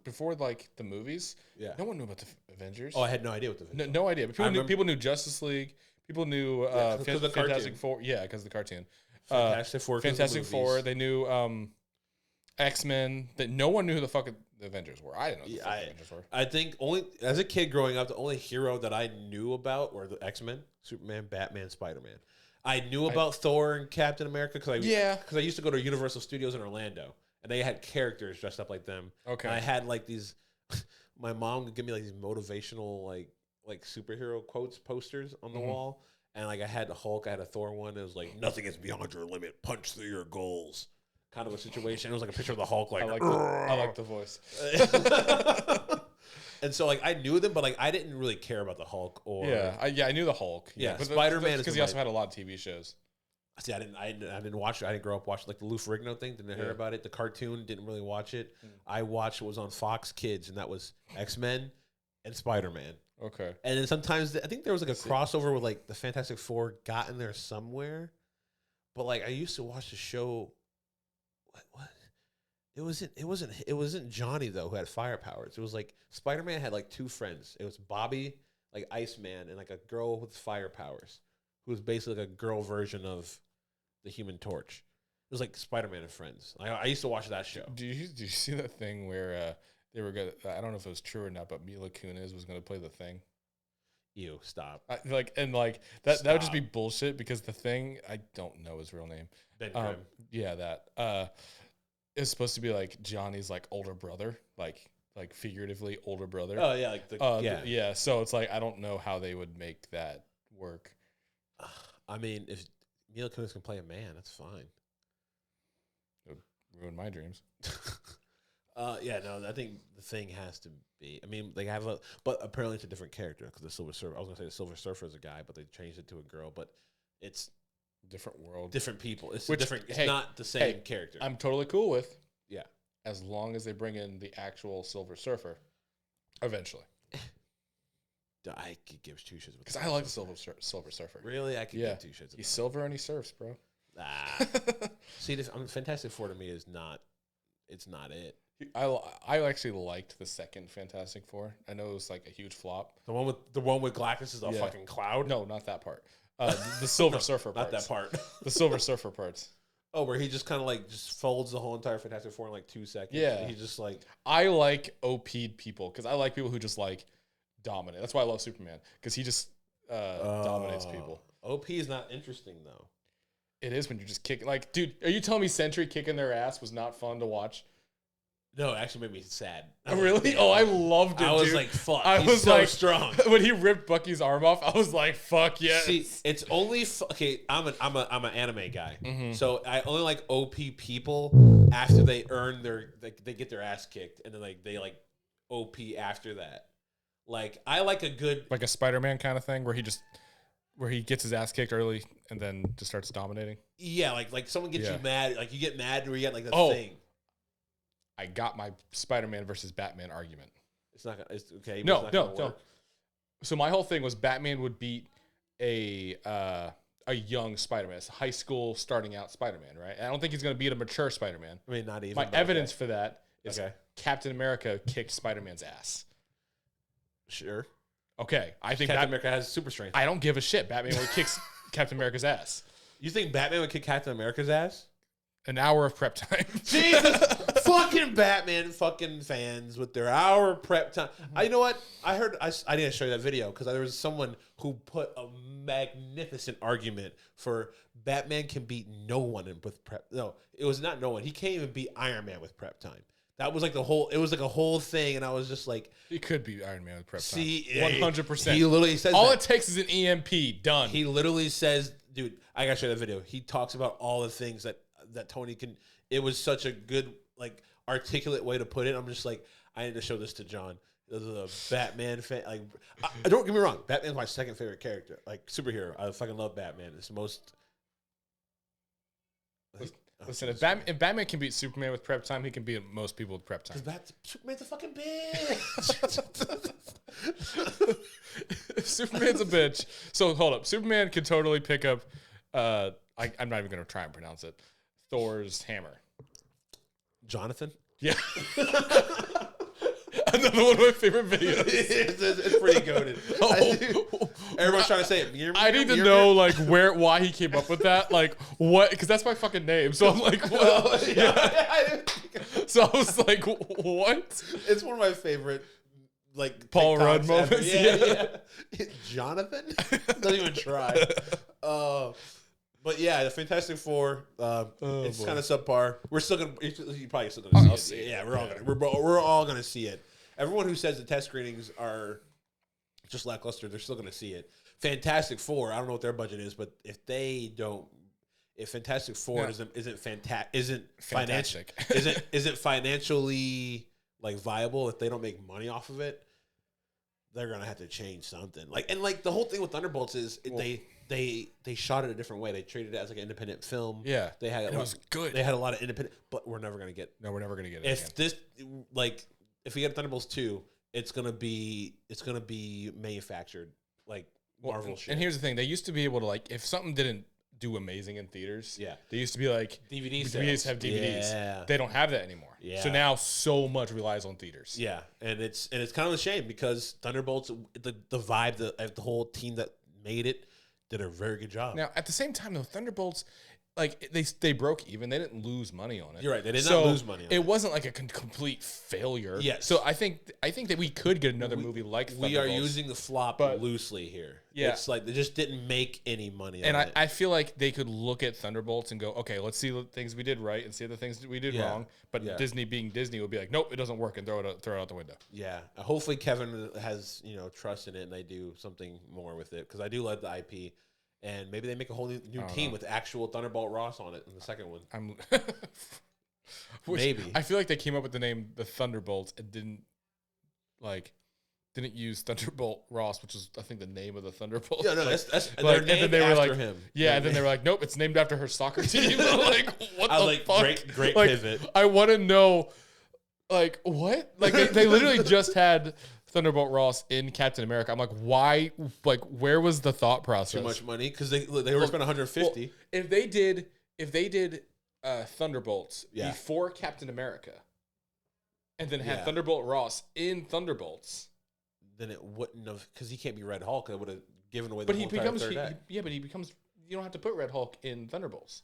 movies. Yeah, no one knew about the Avengers. Oh, I had no idea what the Avengers. No idea. But people knew Justice League. People knew Fantastic Four. Yeah, because of the cartoon. Fantastic Four. They knew X-Men. That no one knew who the fucking the Avengers were. I didn't know who the fuck the Avengers were. I think only as a kid growing up, the only hero that I knew about were the X-Men, Superman, Batman, Spider-Man. I knew about Thor and Captain America because I used to go to Universal Studios in Orlando. and they had characters dressed up like them. Okay. And I had like these. My mom would give me like these motivational like superhero quotes posters on the wall, and like I had the Hulk, I had a Thor one. It was like nothing is beyond your limit. Punch through your goals. Kind of a situation. It was like a picture of the Hulk. Like I like the voice. And so like I knew them, but like I didn't really care about the Hulk or I knew the Hulk. Yeah, Spider-Man because he also had a lot of TV shows. See, I didn't watch it. I didn't grow up watching like the Lou Ferrigno thing. Didn't hear about it. The cartoon, didn't really watch it. I watched what was on Fox Kids, and that was X-Men and Spider-Man. Okay. And then sometimes I think there was like a crossover with like the Fantastic Four got in there somewhere. But like I used to watch the show. What? It wasn't Johnny though who had fire powers. It was like Spider-Man had like two friends. It was Bobby, like Iceman, and like a girl with fire powers, who was basically like a girl version of the Human Torch. It was like Spider-Man and Friends. I used to watch that show. Do you see that thing where they were gonna? I don't know if it was true or not, but Mila Kunis was gonna play the Thing. Ew! Stop. That would just be bullshit because the Thing, I don't know his real name. Ben Grimm. Yeah, that is supposed to be like Johnny's like older brother, like figuratively older brother. Oh yeah, like yeah. So it's like I don't know how they would make that work. I mean, if Mila Kunis can play a man, that's fine. It would ruin my dreams. Yeah, no, I think the Thing has to be. I mean, they have but apparently it's a different character because the Silver Surfer. I was gonna say the Silver Surfer is a guy, but they changed it to a girl. But it's different world, different people. It's different. It's not the same character. I'm totally cool with. Yeah, as long as they bring in the actual Silver Surfer, eventually. I could give two shits because I like the Silver Surfer. Really, I could give two shits. He's silver and he surfs, bro. See, Fantastic Four to me is not. It's not it. I actually liked the second Fantastic Four. I know it was like a huge flop. The one with Galactus is a fucking cloud. No, not that part. The Silver Surfer parts. Not that part. The Silver Surfer parts. Oh, where he just kind of like just folds the whole entire Fantastic Four in like 2 seconds. Yeah, he just like. I like OP'd people because I like people who just like dominate. That's why I love Superman because he just dominates people. OP is not interesting though. It is when you're just kicking. Like, dude, are you telling me Sentry kicking their ass was not fun to watch? No, it actually made me sad. Really? Oh, I loved it. I was dude. like, "Fuck!" I was so like, strong when he ripped Bucky's arm off. I was like, "Fuck yes!" See, it's only okay. I'm an anime guy, so I only like OP people after they earn they get their ass kicked, and then they OP after that. Like I like a good like a Spider-Man kind of thing where he gets his ass kicked early and then just starts dominating. Yeah, like someone gets you mad, like you get mad where you get like the thing. I got my Spider-Man versus Batman argument. It's not gonna. It's okay. No. So my whole thing was Batman would beat a young Spider-Man. It's a high school starting out Spider-Man, right? And I don't think he's going to beat a mature Spider-Man. I mean, not even. My evidence for that is Captain America kicked Spider-Man's ass. Sure. Okay, I think Captain America has super strength. I don't give a shit. Batman would kick Captain America's ass. You think Batman would kick Captain America's ass? An hour of prep time. Jesus, fucking Batman, fucking fans with their hour prep time. You know what? I didn't show you that video because there was someone who put a magnificent argument for Batman can beat no one with prep. No, it was not no one. He can't even beat Iron Man with prep time. That was like the whole. It was like a whole thing, and I was just like, he could be Iron Man with prep time. See, 100%. He literally says all it takes is an EMP. Done. He literally says, dude, I gotta show you that video. He talks about all the things that Tony can. It was such a good, like, articulate way to put it. I'm just like, I need to show this to John. This is a Batman fan. Like, I don't get me wrong. Batman's my second favorite character, like superhero. I fucking love Batman. It's the most. Listen, if Batman can beat Superman with prep time, he can beat most people with prep time. Superman's a fucking bitch. Superman's a bitch. So hold up. Superman can totally pick up. I'm not even going to try and pronounce it. Thor's hammer. Jonathan? Yeah. Another one of my favorite videos. It's pretty goated. Everyone's trying to say it. I need to know like why he came up with that. Like what? Because that's my fucking name. So I'm like, what? So I was like, what? It's one of my favorite, like Paul Rudd moments. Yeah. Jonathan? Don't even try. But yeah, the Fantastic Four, it's kind of subpar. We're still gonna, you probably still gonna see it. Yeah, we're all gonna see it. Everyone who says the test screenings are just lackluster, they're still gonna see it. Fantastic Four, I don't know what their budget is, but if Fantastic Four isn't financially like viable, if they don't make money off of it, they're gonna have to change something. Like the whole thing with Thunderbolts is they shot it a different way. They treated it as like an independent film. Yeah, it was good. They had a lot of independent, but we're never gonna get it. If we get Thunderbolts 2, it's gonna be manufactured like Marvel shit. And here's the thing: they used to be able to, like, if something didn't do amazing in theaters, they used to be like DVDs have DVDs. Yeah. They don't have that anymore. Yeah. So now so much relies on theaters. Yeah, and it's kind of a shame because Thunderbolts, the vibe, the whole team that made it did a very good job. Now, at the same time, though, Thunderbolts, like, they broke even. They didn't lose money on it. You're right. They did not lose money on it. It wasn't like a complete failure. Yes. So I think that we could get another movie like Thunderbolts. We are using the flop loosely here. Yeah. It's like they just didn't make any money on it. I feel like they could look at Thunderbolts and go, okay, let's see the things we did right and see the things that we did wrong. But Disney being Disney would be like, nope, it doesn't work, and throw it out the window. Yeah. Hopefully Kevin has trust in it and they do something more with it, because I do love the IP. And maybe they make a whole new team with actual Thunderbolt Ross on it in the second one. Maybe. I feel like they came up with the name the Thunderbolts and didn't use Thunderbolt Ross, which is, I think, the name of the Thunderbolts. Yeah, no, that's and then they were like, him. Yeah, and then they were like, nope, it's named after her soccer team. Like, what the fuck? Great pivot. I want to know, like, what? Like, they literally just had Thunderbolt Ross in Captain America. I'm like, why? Like, where was the thought process? Too much money, because they were spending 150. Well, if they did Thunderbolts before Captain America, and then had Thunderbolt Ross in Thunderbolts, then it wouldn't have, because he can't be Red Hulk. It would have given away the whole entire third act. But he becomes. You don't have to put Red Hulk in Thunderbolts.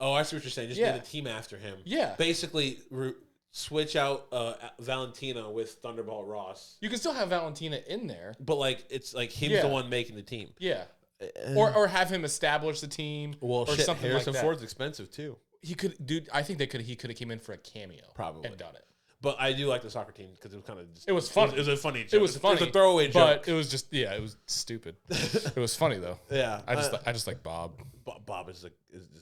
Oh, I see what you're saying. Just name a team after him. Yeah, basically. Switch out Valentina with Thunderbolt Ross. You can still have Valentina in there, but like it's like he's the one making the team. Yeah, or have him establish the team. Well, or something Harrison like that. Ford's expensive too. He could, dude. I think he could have came in for a cameo, probably, and done it. But I do like the soccer team because it was kind of it was funny. It was a funny joke. It was funny. It was a throwaway joke. But it was just it was stupid. It was funny though. Yeah, I just like Bob. Bob is just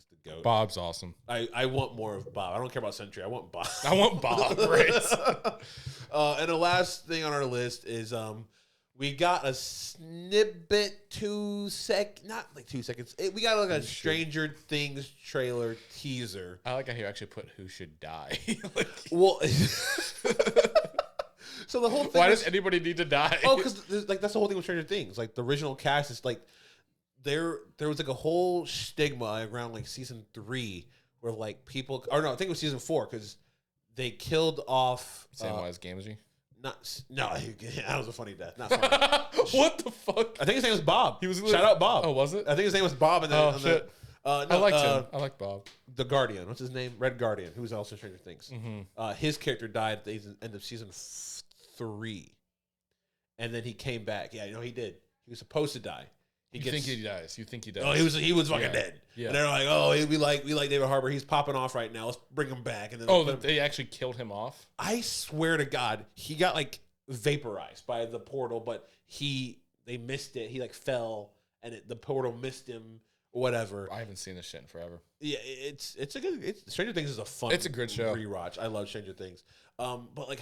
the goat. Bob's awesome. I want more of Bob. I don't care about Sentry. I want Bob. I want Bob. Right. And the last thing on our list is we got a snippet, not like 2 seconds. We got like a Stranger Things trailer teaser. I like how you actually put who should die. Well, so the whole thing. Why does anybody need to die? Oh, because like that's the whole thing with Stranger Things. Like the original cast is like there was like a whole stigma around like season 3 where like people, or no, I think it was season 4 because they killed off Samwise Gamgee. That was a funny death. Not funny. What the fuck? I think his name was Bob. He was shout out Bob. Oh, was it? I think his name was Bob. Shit. I liked him. I like Bob. The Guardian. What's his name? Red Guardian, who was also Stranger Things. Mm-hmm. His character died at the end of season 3, and then he came back. Yeah, he did. He was supposed to die. You think he dies? Oh, he was fucking dead. Yeah. And they're like, oh, we like David Harbour. He's popping off right now. Let's bring him back. And then they actually killed him off. I swear to God, he got like vaporized by the portal, but they missed it. He like fell, and the portal missed him. Whatever. I haven't seen this shit in forever. Yeah, it's a good. Stranger Things is a fun. It's a good show. Rewatch. I love Stranger Things. But like,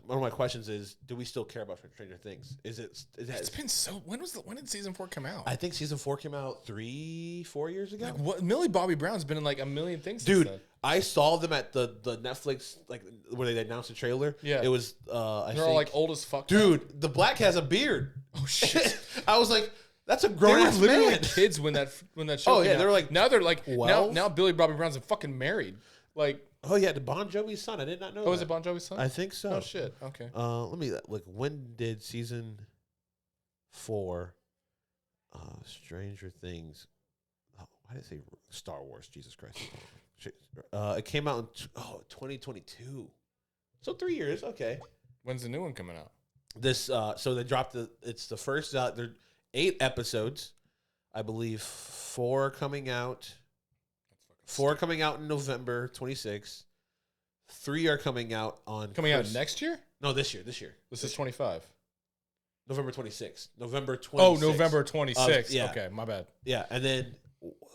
one of my questions is, do we still care about Stranger Things? It's been so. When did season 4 come out? I think season 4 came out 3-4 years ago. Like, what? Millie Bobby Brown's been in like a million things. Dude, since then. I saw them at the Netflix, like where they announced the trailer. Yeah, it was. They're all like old as fuck. Dude, now. The black has a beard. Oh shit! I was like, that's a grown ass man. They were literally kids when that show. Oh yeah, they were like now they're like now Billy Bobby Brown's fucking married. Like, oh yeah, the Bon Jovi's son. I did not know. Oh, is it Bon Jovi's son? I think so. Oh shit. Okay. Let me like. When did season 4? Stranger Things. Oh, why did I say Star Wars? Jesus Christ. It came out in 2022. So 3 years. Okay. When's the new one coming out? So they dropped it's the first. They're 8 episodes. I believe 4 coming out. 4 coming out in November 26th. 3 are coming out on out next year? No, this year. This is 25. November 26th. November 26th. Oh, November 26th. Yeah. Okay, my bad. Yeah, and then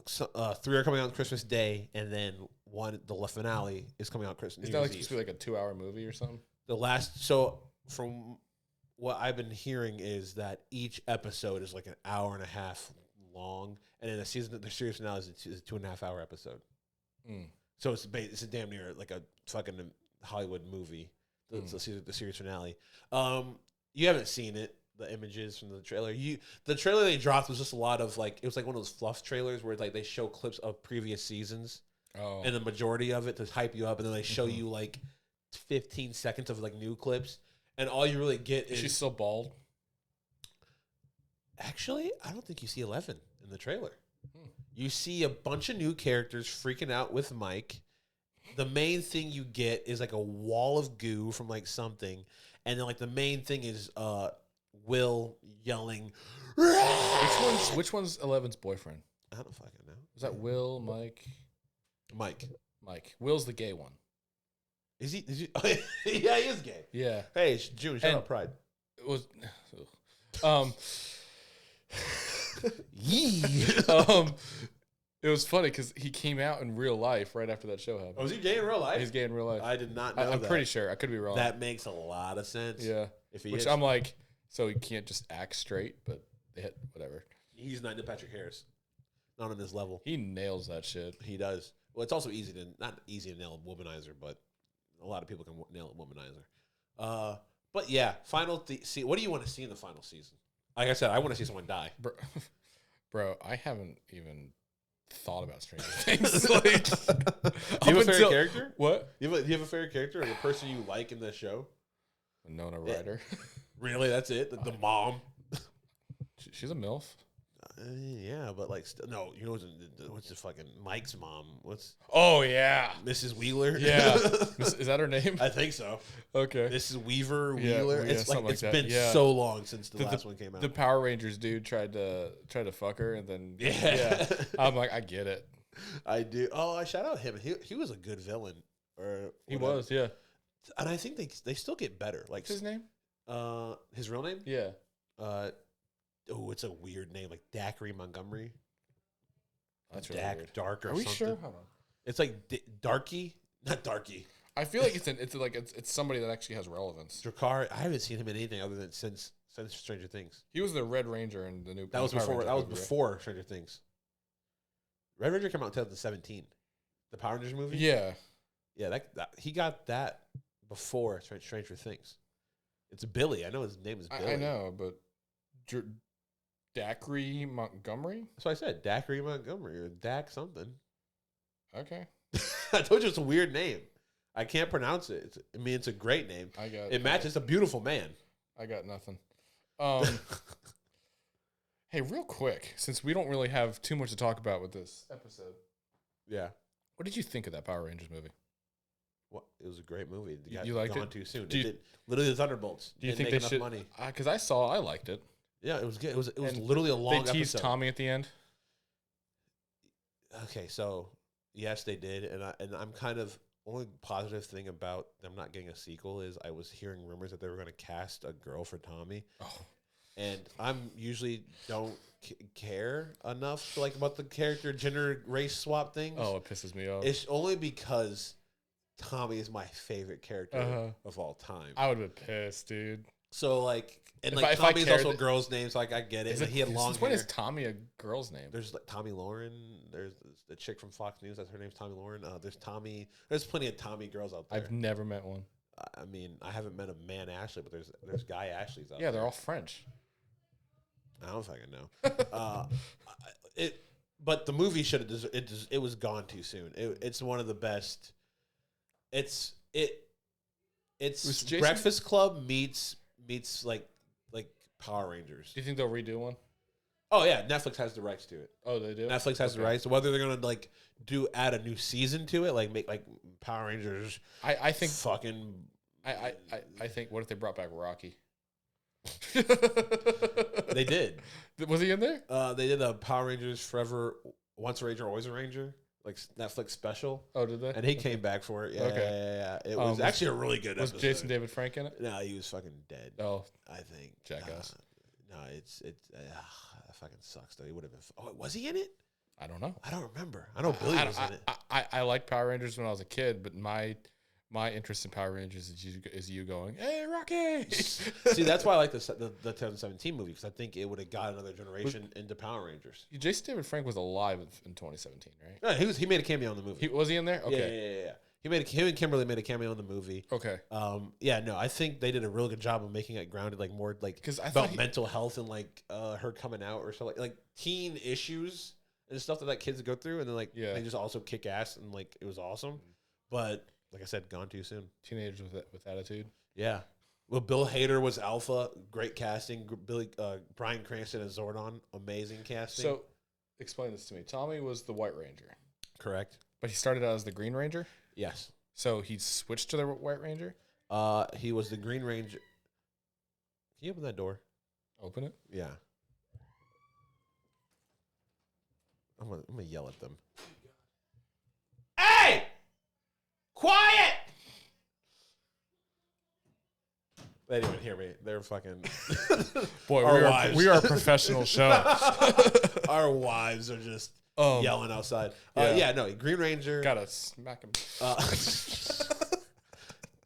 3 are coming out on Christmas Day, and then the finale is coming out Christmas. Is that like supposed to be like a 2-hour movie or something? So from what I've been hearing is that each episode is like an hour and a half long, and then the series finale is a 2.5 hour episode. So it's a damn near like a fucking Hollywood movie. The series finale. You haven't seen it. The images from the trailer. The trailer they dropped was just a lot of like, it was like one of those fluff trailers where like they show clips of previous seasons. Oh. And the majority of it to hype you up, and then they show you like 15 seconds of like new clips, and all you really get is she's still bald. Actually, I don't think you see 11 in the trailer. You see a bunch of new characters freaking out with Mike. The main thing you get is like a wall of goo from like something, and then like the main thing is Will yelling. Which one's 11's boyfriend? I don't fucking know. Is that Will, Mike? Mike. Will's the gay one. Is he? Yeah, he is gay. Yeah. Hey, it's June. Shout out Pride. It was. It was funny because he came out in real life right after that show happened. Oh, was he gay in real life? He's gay in real life. I did not know I'm pretty sure. I could be wrong. That makes a lot of sense. Yeah. I'm like, so he can't just act straight, but whatever. He's not Neil Patrick Harris. Not on this level. He nails that shit. He does. Well, it's also not easy to nail a womanizer, but a lot of people can nail a womanizer. But yeah, see, what do you want to see in the final season? Like I said, I want to see someone die. Bro, I haven't even thought about Stranger Things. Like, do you have a favorite character? What? Do you have a favorite character or the person you like in the show? Winona Ryder. Really? That's it? The mom? She's a MILF. Yeah, but like, no, you know what's the fucking Mike's mom? Oh yeah, Mrs. Wheeler. Yeah, is that her name? I think so. Okay, Mrs. Weaver Wheeler. Yeah, it's like it's like been so long since the last one came out. The Power Rangers dude tried to fuck her, and then I'm like, I get it. I do. Oh, shout out him. He was a good villain. He was, yeah. And I think they still get better. Like what's his name? His real name? Yeah. Oh, it's a weird name, like Dacre Montgomery. That's really weird. Dark or Are we something. Sure? Hold on. It's like Darky, not Darky. I feel like it's somebody that actually has relevance. Drakkar, I haven't seen him in anything other than since Stranger Things. He was the Red Ranger in the new. That was before Stranger Things. Red Ranger came out in 2017. The Power Rangers movie. Yeah, that he got that before Stranger Things. It's Billy. I know his name is Billy. I know, but Dacre Montgomery? That's what I said. Dacre Montgomery or Dak something. Okay. I told you it's a weird name. I can't pronounce it. It's a great name. It matches. It's a beautiful man. I got nothing. Hey, real quick, since we don't really have too much to talk about with this episode. Yeah. What did you think of that Power Rangers movie? Well, it was a great movie. You liked it? Too soon. Literally the Thunderbolts. Do you think they should? Money. Because I liked it. Yeah, it was good. It was literally a long episode. They teased Tommy at the end. Okay, so yes, they did, and I'm kind of only positive thing about them not getting a sequel is I was hearing rumors that they were going to cast a girl for Tommy. Oh. And I'm usually don't care enough about the character gender race swap things. Oh, it pisses me off. It's only because Tommy is my favorite character of all time. I would have been pissed, dude. So Tommy's also a girl's name, so I get it. He had long hair. When is Tommy a girl's name? There's Tommy Lauren. There's the chick from Fox News. Her name's Tommy Lauren. There's Tommy. There's plenty of Tommy girls out there. I've never met one. I mean, I haven't met a man Ashley, but there's guy Ashleys out there. Yeah, they're all French. I don't fucking know. But the movie it was gone too soon. It's one of the best. It's Breakfast Club meets like Power Rangers. Do you think they'll redo one? Oh yeah, Netflix has the rights to it. Oh, they do. Netflix has the rights. So whether they're gonna add a new season to it, make Power Rangers. I think fucking. I think what if they brought back Rocky? They did. Was he in there? They did a Power Rangers Forever, Once a Ranger, Always a Ranger, like Netflix special. Oh, did they? And he came back for it. Yeah, yeah. It was actually a really good episode. Was Jason David Frank in it? No, he was fucking dead. Oh, I think. Jackass. No, that fucking sucks though. He would have been. Oh, was he in it? I don't know. I don't remember. I know Billy was in it. I liked Power Rangers when I was a kid, but my interest in Power Rangers is you going, hey, Rocky. See, that's why I like the 2017 movie, because I think it would have got another generation into Power Rangers. Jason David Frank was alive in 2017, right? No, he made a cameo in the movie. Was he in there? Okay. Yeah. Him and Kimberly made a cameo in the movie. Okay. I think they did a really good job of making it grounded, like more like about mental health and like her coming out or something, like teen issues and stuff that kids go through, and then they just also kick ass, and like it was awesome. But like I said, gone too soon. Teenagers with attitude. Yeah. Well, Bill Hader was Alpha. Great casting. Bryan Cranston as Zordon. Amazing casting. So, explain this to me. Tommy was the White Ranger. Correct. But he started out as the Green Ranger? Yes. So, he switched to the White Ranger? He was the Green Ranger. Can you open that door? Open it? Yeah. I'm gonna yell at them. Hey! Quiet! They didn't even hear me. They're fucking. Boy, we are a professional show. Our wives are just yelling outside. Green Ranger. Gotta smack him.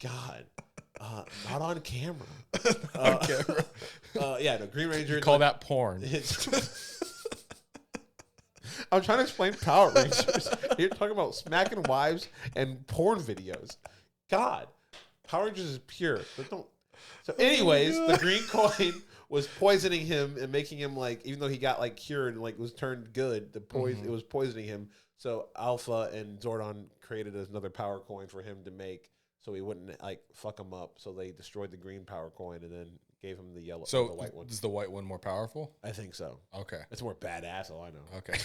God. Not on camera. Green Ranger. Call that porn. I'm trying to explain Power Rangers. You're talking about smacking wives and porn videos. God, Power Rangers is pure. So anyways, the green coin was poisoning him and making him even though he got cured and was turned good, it was poisoning him. So Alpha and Zordon created another power coin for him to make, so he wouldn't fuck him up. So they destroyed the green power coin and then gave him the yellow. So the white one. Is the white one more powerful? I think so. Okay, it's more badass. All I know. Okay.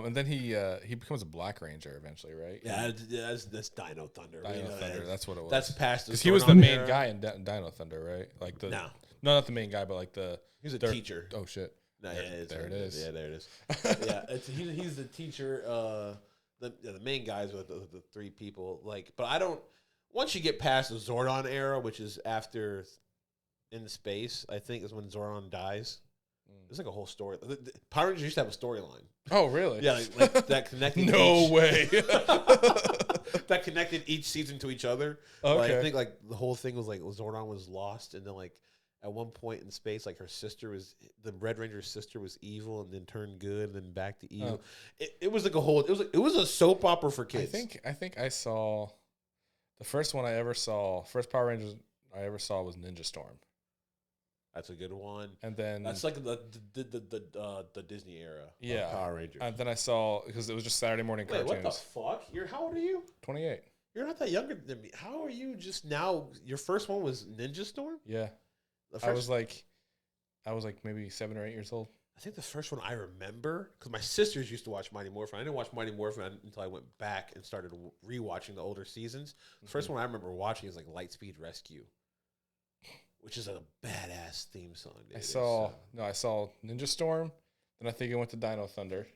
And then he becomes a Black Ranger eventually, right? Yeah, that's Dino Thunder. Dino Thunder. That's what it was. That's past because he was the main guy in Dino Thunder, right? No, not the main guy, but he's a teacher. Oh shit. No, there it is. Yeah, there it is. Yeah, he's the teacher. The main guys with the three people. But I don't. Once you get past the Zordon era, which is after in space, I think is when Zordon dies. It's a whole story. Power Rangers used to have a storyline. Oh, really? Yeah, that connected. No way. That connected each season to each other. Okay. I think the whole thing was Zordon was lost, and then at one point in space, her sister was the Red Ranger's sister was evil, and then turned good, and then back to evil. It was a whole. It was a soap opera for kids. I think I saw the first one I ever saw. First Power Rangers I ever saw was Ninja Storm. That's a good one. And then that's the Disney era. Yeah, of Power Rangers. And then I saw, because it was just Saturday morning cartoons. Wait, what the fuck? How old are you? 28. You're not that younger than me. How are you just now? Your first one was Ninja Storm? Yeah. I was like maybe 7 or 8 years old. I think the first one I remember, because my sisters used to watch Mighty Morphin. I didn't watch Mighty Morphin until I went back and started rewatching the older seasons. The first one I remember watching is Lightspeed Rescue, which is a badass theme song. Dude. I saw Ninja Storm. Then I think it went to Dino Thunder.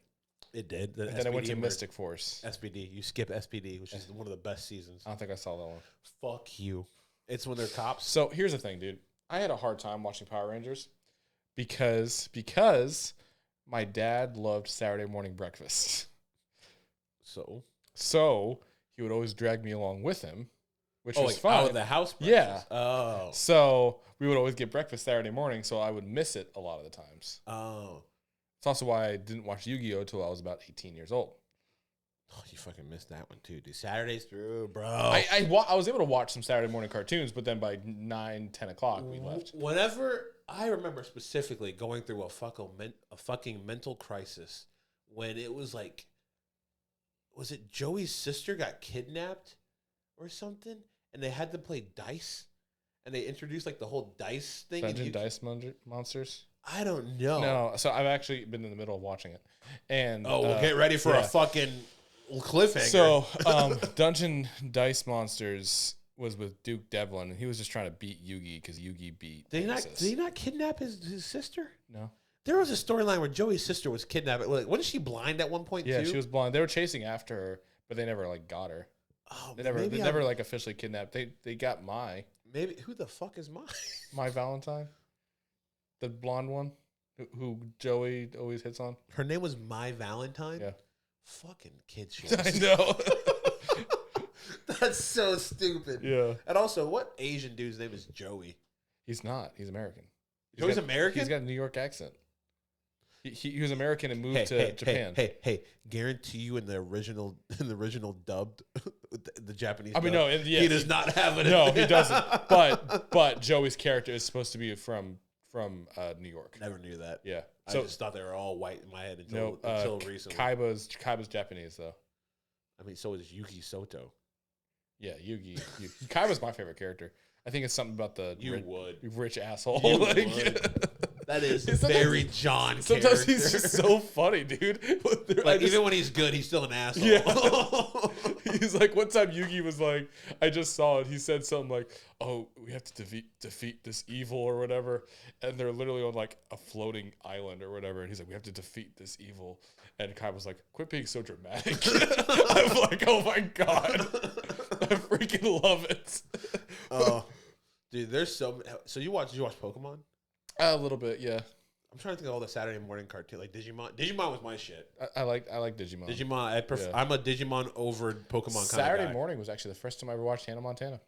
It did. And then I went to Mystic Force. SPD. You skip SPD, which is one of the best seasons. I don't think I saw that one. Fuck you. It's when they're cops. So here's the thing, dude. I had a hard time watching Power Rangers because my dad loved Saturday morning breakfast. So he would always drag me along with him, which was fun. Out of the house breakfast? Yeah. Oh. So we would always get breakfast Saturday morning, so I would miss it a lot of the times. Oh. It's also why I didn't watch Yu-Gi-Oh! Until I was about 18 years old. Oh, you fucking missed that one too, dude. Saturdays through, bro. I was able to watch some Saturday morning cartoons, but then by 9, 10 o'clock, we left. Whenever I remember specifically going through a fucking mental crisis when it was was it Joey's sister got kidnapped or something? And they had to play dice? And they introduced the whole dice thing. Dice Monsters? I don't know. No, so I've actually been in the middle of watching it. And we'll get ready for a fucking cliffhanger. So, Dungeon Dice Monsters was with Duke Devlin, and he was just trying to beat Yugi because Yugi beat. Did he not kidnap his sister? No. There was a storyline where Joey's sister was kidnapped. Like, wasn't she blind at one point too? Yeah, she was blind. They were chasing after her, but they never like got her. Oh, they never like officially kidnapped. They got Maybe who the fuck is My Valentine, the blonde one, who Joey always hits on. Her name was My Valentine. Yeah. Fucking kid shows. I know. That's so stupid. Yeah. And also, what Asian dude's name is Joey? He's not. He's American. Joey's American? He's got a New York accent. He was American and moved to Japan. Hey! Guarantee you in the original dubbed, the Japanese. I mean, no, he does not have it. No, he doesn't. But Joey's character is supposed to be from New York. Never knew that. Yeah, I just thought they were all white in my head until recently. Kaiba's Japanese though. I mean, so is Yuki Soto. Yeah, Yugi. Kaiba's my favorite character. I think it's something about the rich asshole. You would. That is very John. Sometimes he's just so funny, dude. Even when he's good, he's still an asshole. Yeah. He's like, one time Yugi was like, I just saw it. He said something like, "Oh, we have to defeat this evil or whatever," and they're literally on like a floating island or whatever. And he's like, "We have to defeat this evil." And Kai was like, "Quit being so dramatic." I'm like, "Oh my god, I freaking love it." Oh, dude, there's so you watch Pokemon? A little bit, yeah. I'm trying to think of all the Saturday morning cartoons, like Digimon. Digimon was my shit. I like Digimon. Digimon, I'm a Digimon over Pokemon kind Saturday of guy. morning was actually the first time I ever watched Hannah Montana.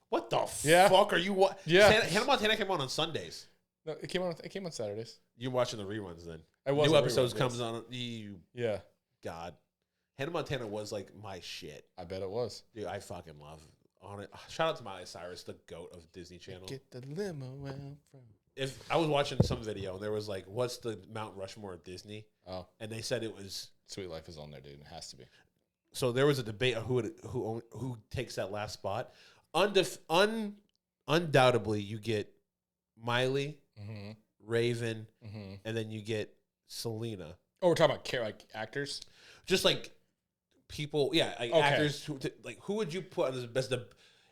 What the fuck are you? Yeah, Hannah Montana came on Sundays. No, it came on Saturdays. You're watching the reruns then. New episodes comes on. Yeah. God, Hannah Montana was like my shit. I bet it was. Dude, I fucking love it. Shout out to Miley Cyrus, the goat of Disney Channel. Get the limo out from. If I was watching some video and there was like, what's the Mount Rushmore of Disney? Oh, and they said it was Sweet Life is on there, dude. It has to be. So there was a debate of who takes that last spot. Undoubtedly, you get Miley, Raven, and then you get Selena. Oh, we're talking about like actors, just like people. Yeah, like actors. Who would you put on the best?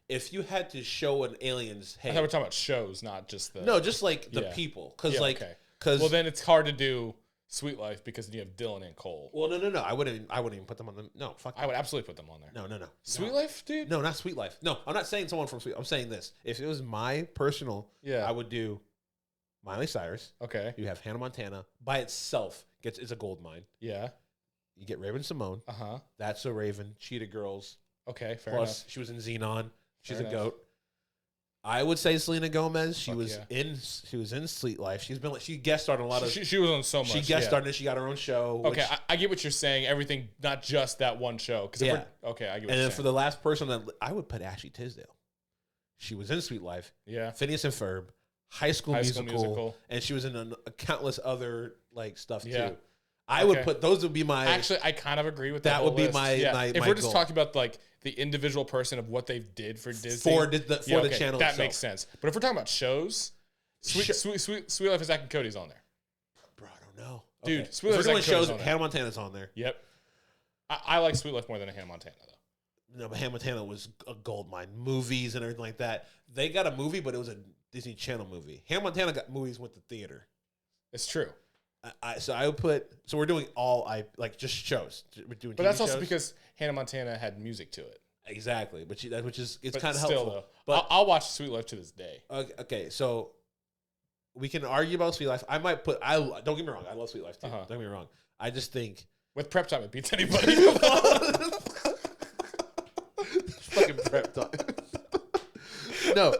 If you had to show an alien's, hey, I thought we're talking about shows, not just the. No, just like the people, because well, then it's hard to do Sweet Life because you have Dylan and Cole. Well, no. I wouldn't even put them on the. No, fuck. I would absolutely put them on there. No. Sweet Life, dude. No, not Sweet Life. No, I'm not saying someone from Sweet. I'm saying this. If it was my personal, I would do Miley Cyrus. Okay. You have Hannah Montana by itself. It's a gold mine. Yeah. You get Raven Simone. That's so Raven. Cheetah Girls. Okay, fair Plus, enough. she was in Xenon. She's Fair a enough. goat. I would say Selena Gomez. She Fuck was yeah. in Sweet Life. She guest starred on a lot of. She was on so much. She guest starred and she got her own show. Okay, I get what you're saying. Everything, not just that one show. Okay, I get what you're saying. And then for the last person that I would put Ashley Tisdale. She was in Sweet Life. Yeah. Phineas and Ferb, High School Musical, and she was in a countless other like stuff too. I would put those would be my. Actually, I kind of agree with that. Would be list. my. If we're just talking about like the individual person of what they did for Disney for the channel, that makes sense. But if we're talking about shows, Sweet Life of Zack and Cody's on there. Bro, I don't know, dude. Sweet Life of Zack and Cody's on there. Hannah Montana's on there. Yep. I like Sweet Life more than Hannah Montana though. No, but Hannah Montana was a gold mine. Movies and everything like that. They got a movie, but it was a Disney Channel movie. Hannah Montana got movies with the theater. It's true. So I would put. So we're doing just shows. We're doing. But that's also because Hannah Montana had music to it. Exactly, but it's kind of helpful. Though, but I'll watch Sweet Life to this day. Okay, so we can argue about Sweet Life. I might put. Don't get me wrong. I love Sweet Life too. Don't get me wrong. I just think with prep time it beats anybody. Fucking prep time. No,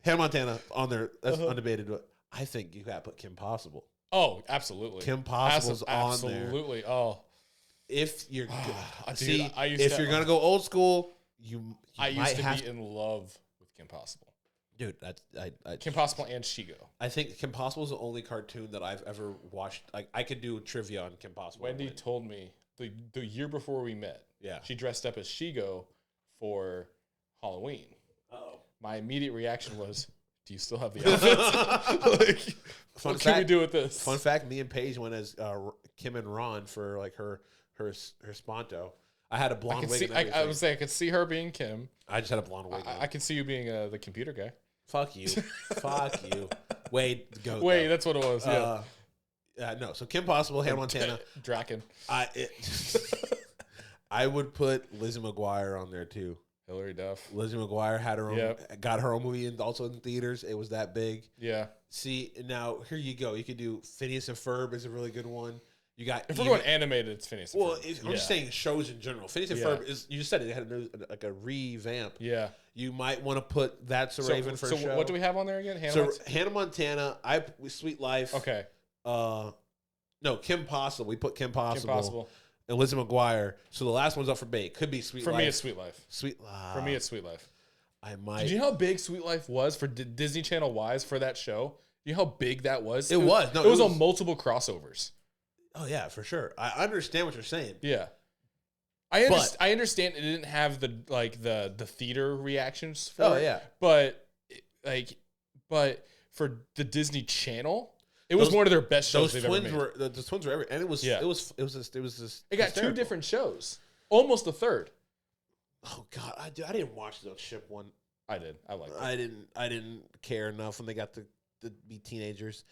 Hannah Montana on there. That's undebated. But I think you got to put Kim Possible. Oh, absolutely. Kim Possible's on there. Absolutely. Oh. If you're dude, if you're gonna go old school, I used to be in love with Kim Possible. Dude, that's Kim Possible and Shigo. I think Kim Possible is the only cartoon that I've ever watched. Like I could do trivia on Kim Possible. Wendy told me the year before we met. Yeah. She dressed up as Shigo for Halloween. Oh. My immediate reaction was, do you still have the outfits? What can we do with this? Fun fact: me and Paige went as Kim and Ron for like her Sponto. I had a blonde wig. I would say I could see her being Kim. I just had a blonde wig. I could see you being the computer guy. Fuck you. Fuck you. Wade, go. Wait, that's what it was. Yeah. No. So Kim Possible, Hannah Montana. Draken. I would put Lizzie McGuire on there too. Hilary Duff. Lizzie McGuire had her own, got her own movie, and also in theaters. It was that big. Yeah. See, now here you go. You could do Phineas and Ferb is a really good one. You got if we're going animated, it's Phineas. Well, I'm just saying shows in general. Phineas and Ferb is. You just said it had a revamp. Yeah. You might want to put That's a Raven for a show. So what do we have on there again? Hannah Montana. Sweet Life. Okay. No, Kim Possible. We put Kim Possible. And Lizzie McGuire. So the last one's up for bait. Could be Sweet Life. For me, it's Sweet Life. For me, it's Sweet Life. I might. Did you know how big Sweet Life was for Disney Channel wise for that show? You know how big that was? It was. No, it was on multiple crossovers. Oh yeah, for sure. I understand what you're saying. Yeah. I understand it didn't have the theater reactions for it. But for the Disney Channel, it was one of their best shows they've ever made. The twins were every, and it was just it got hysterical. 2 different shows. Almost a third. Oh god, I didn't watch the ship one. I did. I liked it. I didn't care enough when they got to be teenagers.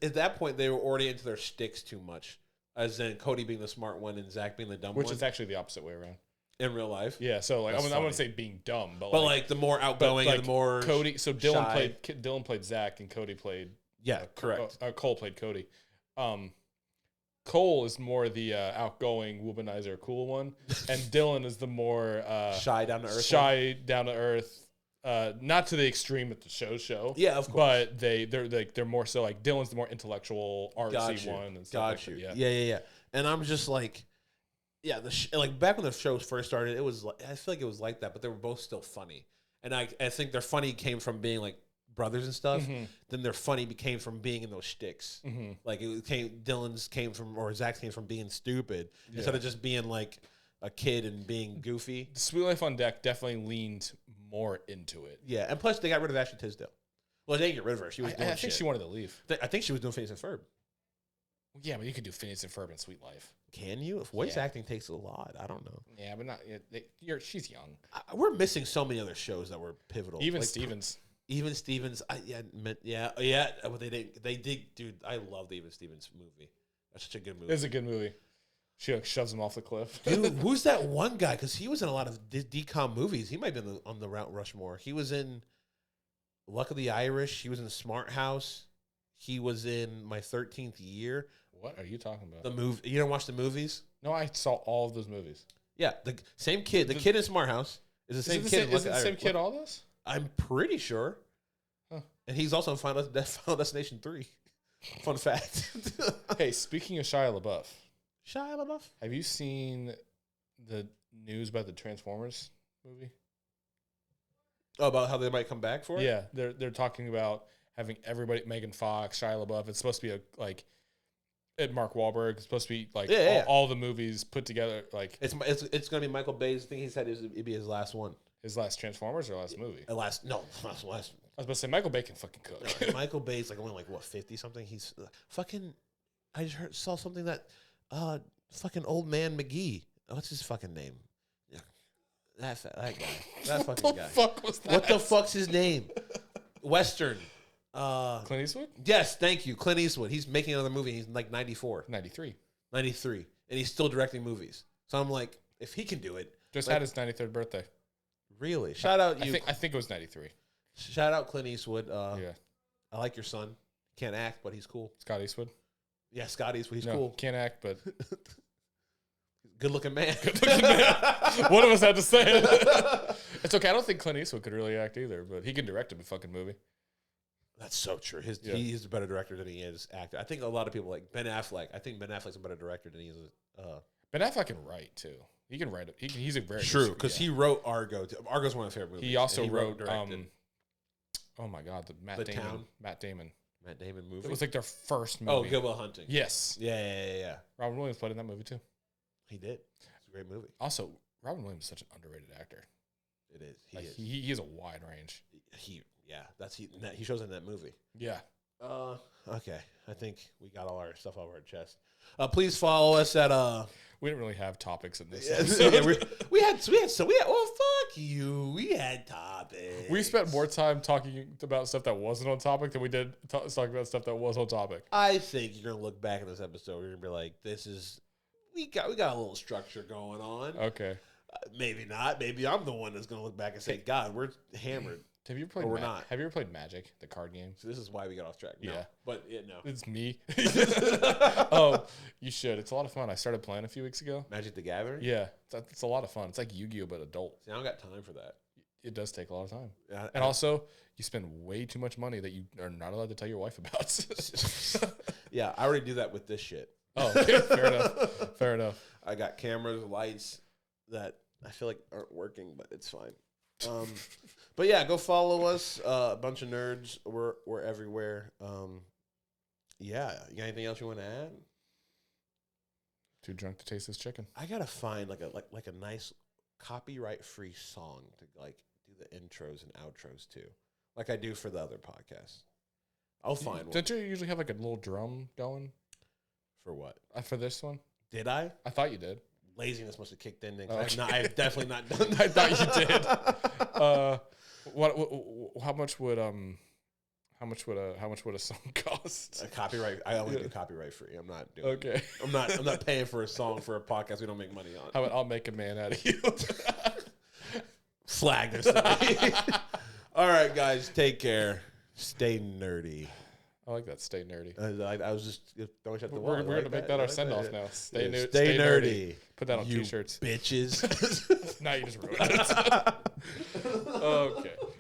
At that point, they were already into their sticks too much. As in Cody being the smart one and Zach being the dumb one. Which is actually the opposite way around. In real life? Yeah, so like I wouldn't say being dumb, but like the more outgoing and the more Cody. So Dylan played Zach and Cody played correct. Cole played Cody. Cole is more the outgoing womanizer, cool one, and Dylan is the more shy down to earth. Not to the extreme that the show. Yeah, of course. But they're more so like Dylan's the more intellectual, artsy one and stuff. Got you. Yeah. And I'm just like, like back when the shows first started, it was like I feel like it was like that, but they were both still funny. And I think their funny came from being like brothers and stuff. Mm-hmm. Then their funny became from being in those shticks. Mm-hmm. Like Dylan's came from, or Zach's came from being stupid instead of just being like a kid and being goofy. The Sweet Life on Deck definitely leaned more into it. Yeah, and plus they got rid of Ashley Tisdale. Well, they didn't get rid of her. She was doing I think she wanted to leave. I think she was doing Phineas and Ferb. Yeah, but you could do Phineas and Ferb and Sweet Life. Can you? If voice acting takes a lot, I don't know. Yeah, but not. She's young. We're missing so many other shows that were pivotal. Even Stevens. Even Stevens. But they didn't. They did, dude. I love the Even Stevens movie. That's such a good movie. It's a good movie. She like shoves him off the cliff. Dude, who's that one guy? Because he was in a lot of DCOM movies. He might have been on the Mount Rushmore. He was in Luck of the Irish. He was in Smart House. He was in My 13th Year. What are you talking about? The movie. You don't watch the movies? No, I saw all of those movies. Yeah, the same kid. The kid in Smart House is the same kid. Is it the same kid all this? I'm pretty sure. Huh. And he's also in Final Destination 3. Fun fact. Hey, speaking of Shia LaBeouf. Shia LaBeouf? Have you seen the news about the Transformers movie? Oh, about how they might come back for it? Yeah, they're talking about having everybody, Megan Fox, Shia LaBeouf. It's supposed to be Mark Wahlberg. It's supposed to be all the movies put together. Like it's going to be Michael Bay's. I think he said it'd be his last one. His last Transformers or last movie? Last. I was about to say Michael Bay can fucking cook. Michael Bay's only 50 something. He's fucking. I just saw something that fucking old man McGee. What's his fucking name? Yeah, that guy. That fucking guy. What the fuck was that? What the fuck's his name? Western. Clint Eastwood? Yes, thank you. Clint Eastwood. He's making another movie. He's like 94. 93. And he's still directing movies. So I'm like, if he can do it. Just had his 93rd birthday. Really? Shout out you. I think it was 93. Shout out Clint Eastwood. Yeah. I like your son. Can't act, but he's cool. Scott Eastwood? Yeah, Scott Eastwood. He's cool. Can't act, but... Good looking man. One of us had to say it. It's okay. I don't think Clint Eastwood could really act either, but he can direct a fucking movie. That's so true. He's a better director than he is actor. I think a lot of people like Ben Affleck. I think Ben Affleck's a better director than he is. Ben Affleck can write too. He can write it. He's a very true because he wrote Argo. Argo's one of my favorite movies. He also wrote. Oh my God, the Matt Damon movie. It was like their first movie. Oh, Good Will Hunting. Yes. Yeah. Robin Williams played in that movie too. He did. It's a great movie. Also, Robin Williams is such an underrated actor. It is. He has a wide range. He shows in that movie. Yeah. Okay. I think we got all our stuff off our chest. Please follow us at We didn't really have topics in this. yeah, we had well, fuck you. We had topics. We spent more time talking about stuff that wasn't on topic than we did talking about stuff that was on topic. I think you're gonna look back at this episode. You're gonna be like, we got a little structure going on. Okay. Maybe not. Maybe I'm the one that's gonna look back and say, God, we're hammered. Have you ever played? Or we're not. Have you ever played Magic, the card game? So this is why we got off track. No. Yeah, but no. It's me. Oh, you should. It's a lot of fun. I started playing a few weeks ago. Magic the Gathering. Yeah, it's a lot of fun. It's like Yu-Gi-Oh but adult. See, I don't got time for that. It does take a lot of time, Yeah, and also you spend way too much money that you are not allowed to tell your wife about. Yeah, I already do that with this shit. Oh, okay. Fair enough. Fair enough. I got cameras, lights that I feel like aren't working, but it's fine. But yeah, go follow us. A bunch of nerds. We're everywhere. Yeah, you got anything else you want to add? Too drunk to taste this chicken. I gotta find like a nice copyright free song to like do the intros and outros to, like I do for the other podcasts. I'll find one. Don't you usually have like a little drum going For what? for this one? Did I? I thought you did. Laziness must have kicked in. Oh, okay. I've definitely not done that. I thought you did. How much would a song cost? A copyright. I only do copyright free. I'm not doing. Okay. I'm not paying for a song for a podcast we don't make money on. How about I'll make a man out of you? Flag this. All right, guys. Take care. Stay nerdy. I like that. Stay nerdy. I was just throwing shut the We're wall. going to make that our send off now. Stay Stay nerdy. Put that on you t-shirts. Bitches. Now you just ruined it. Okay.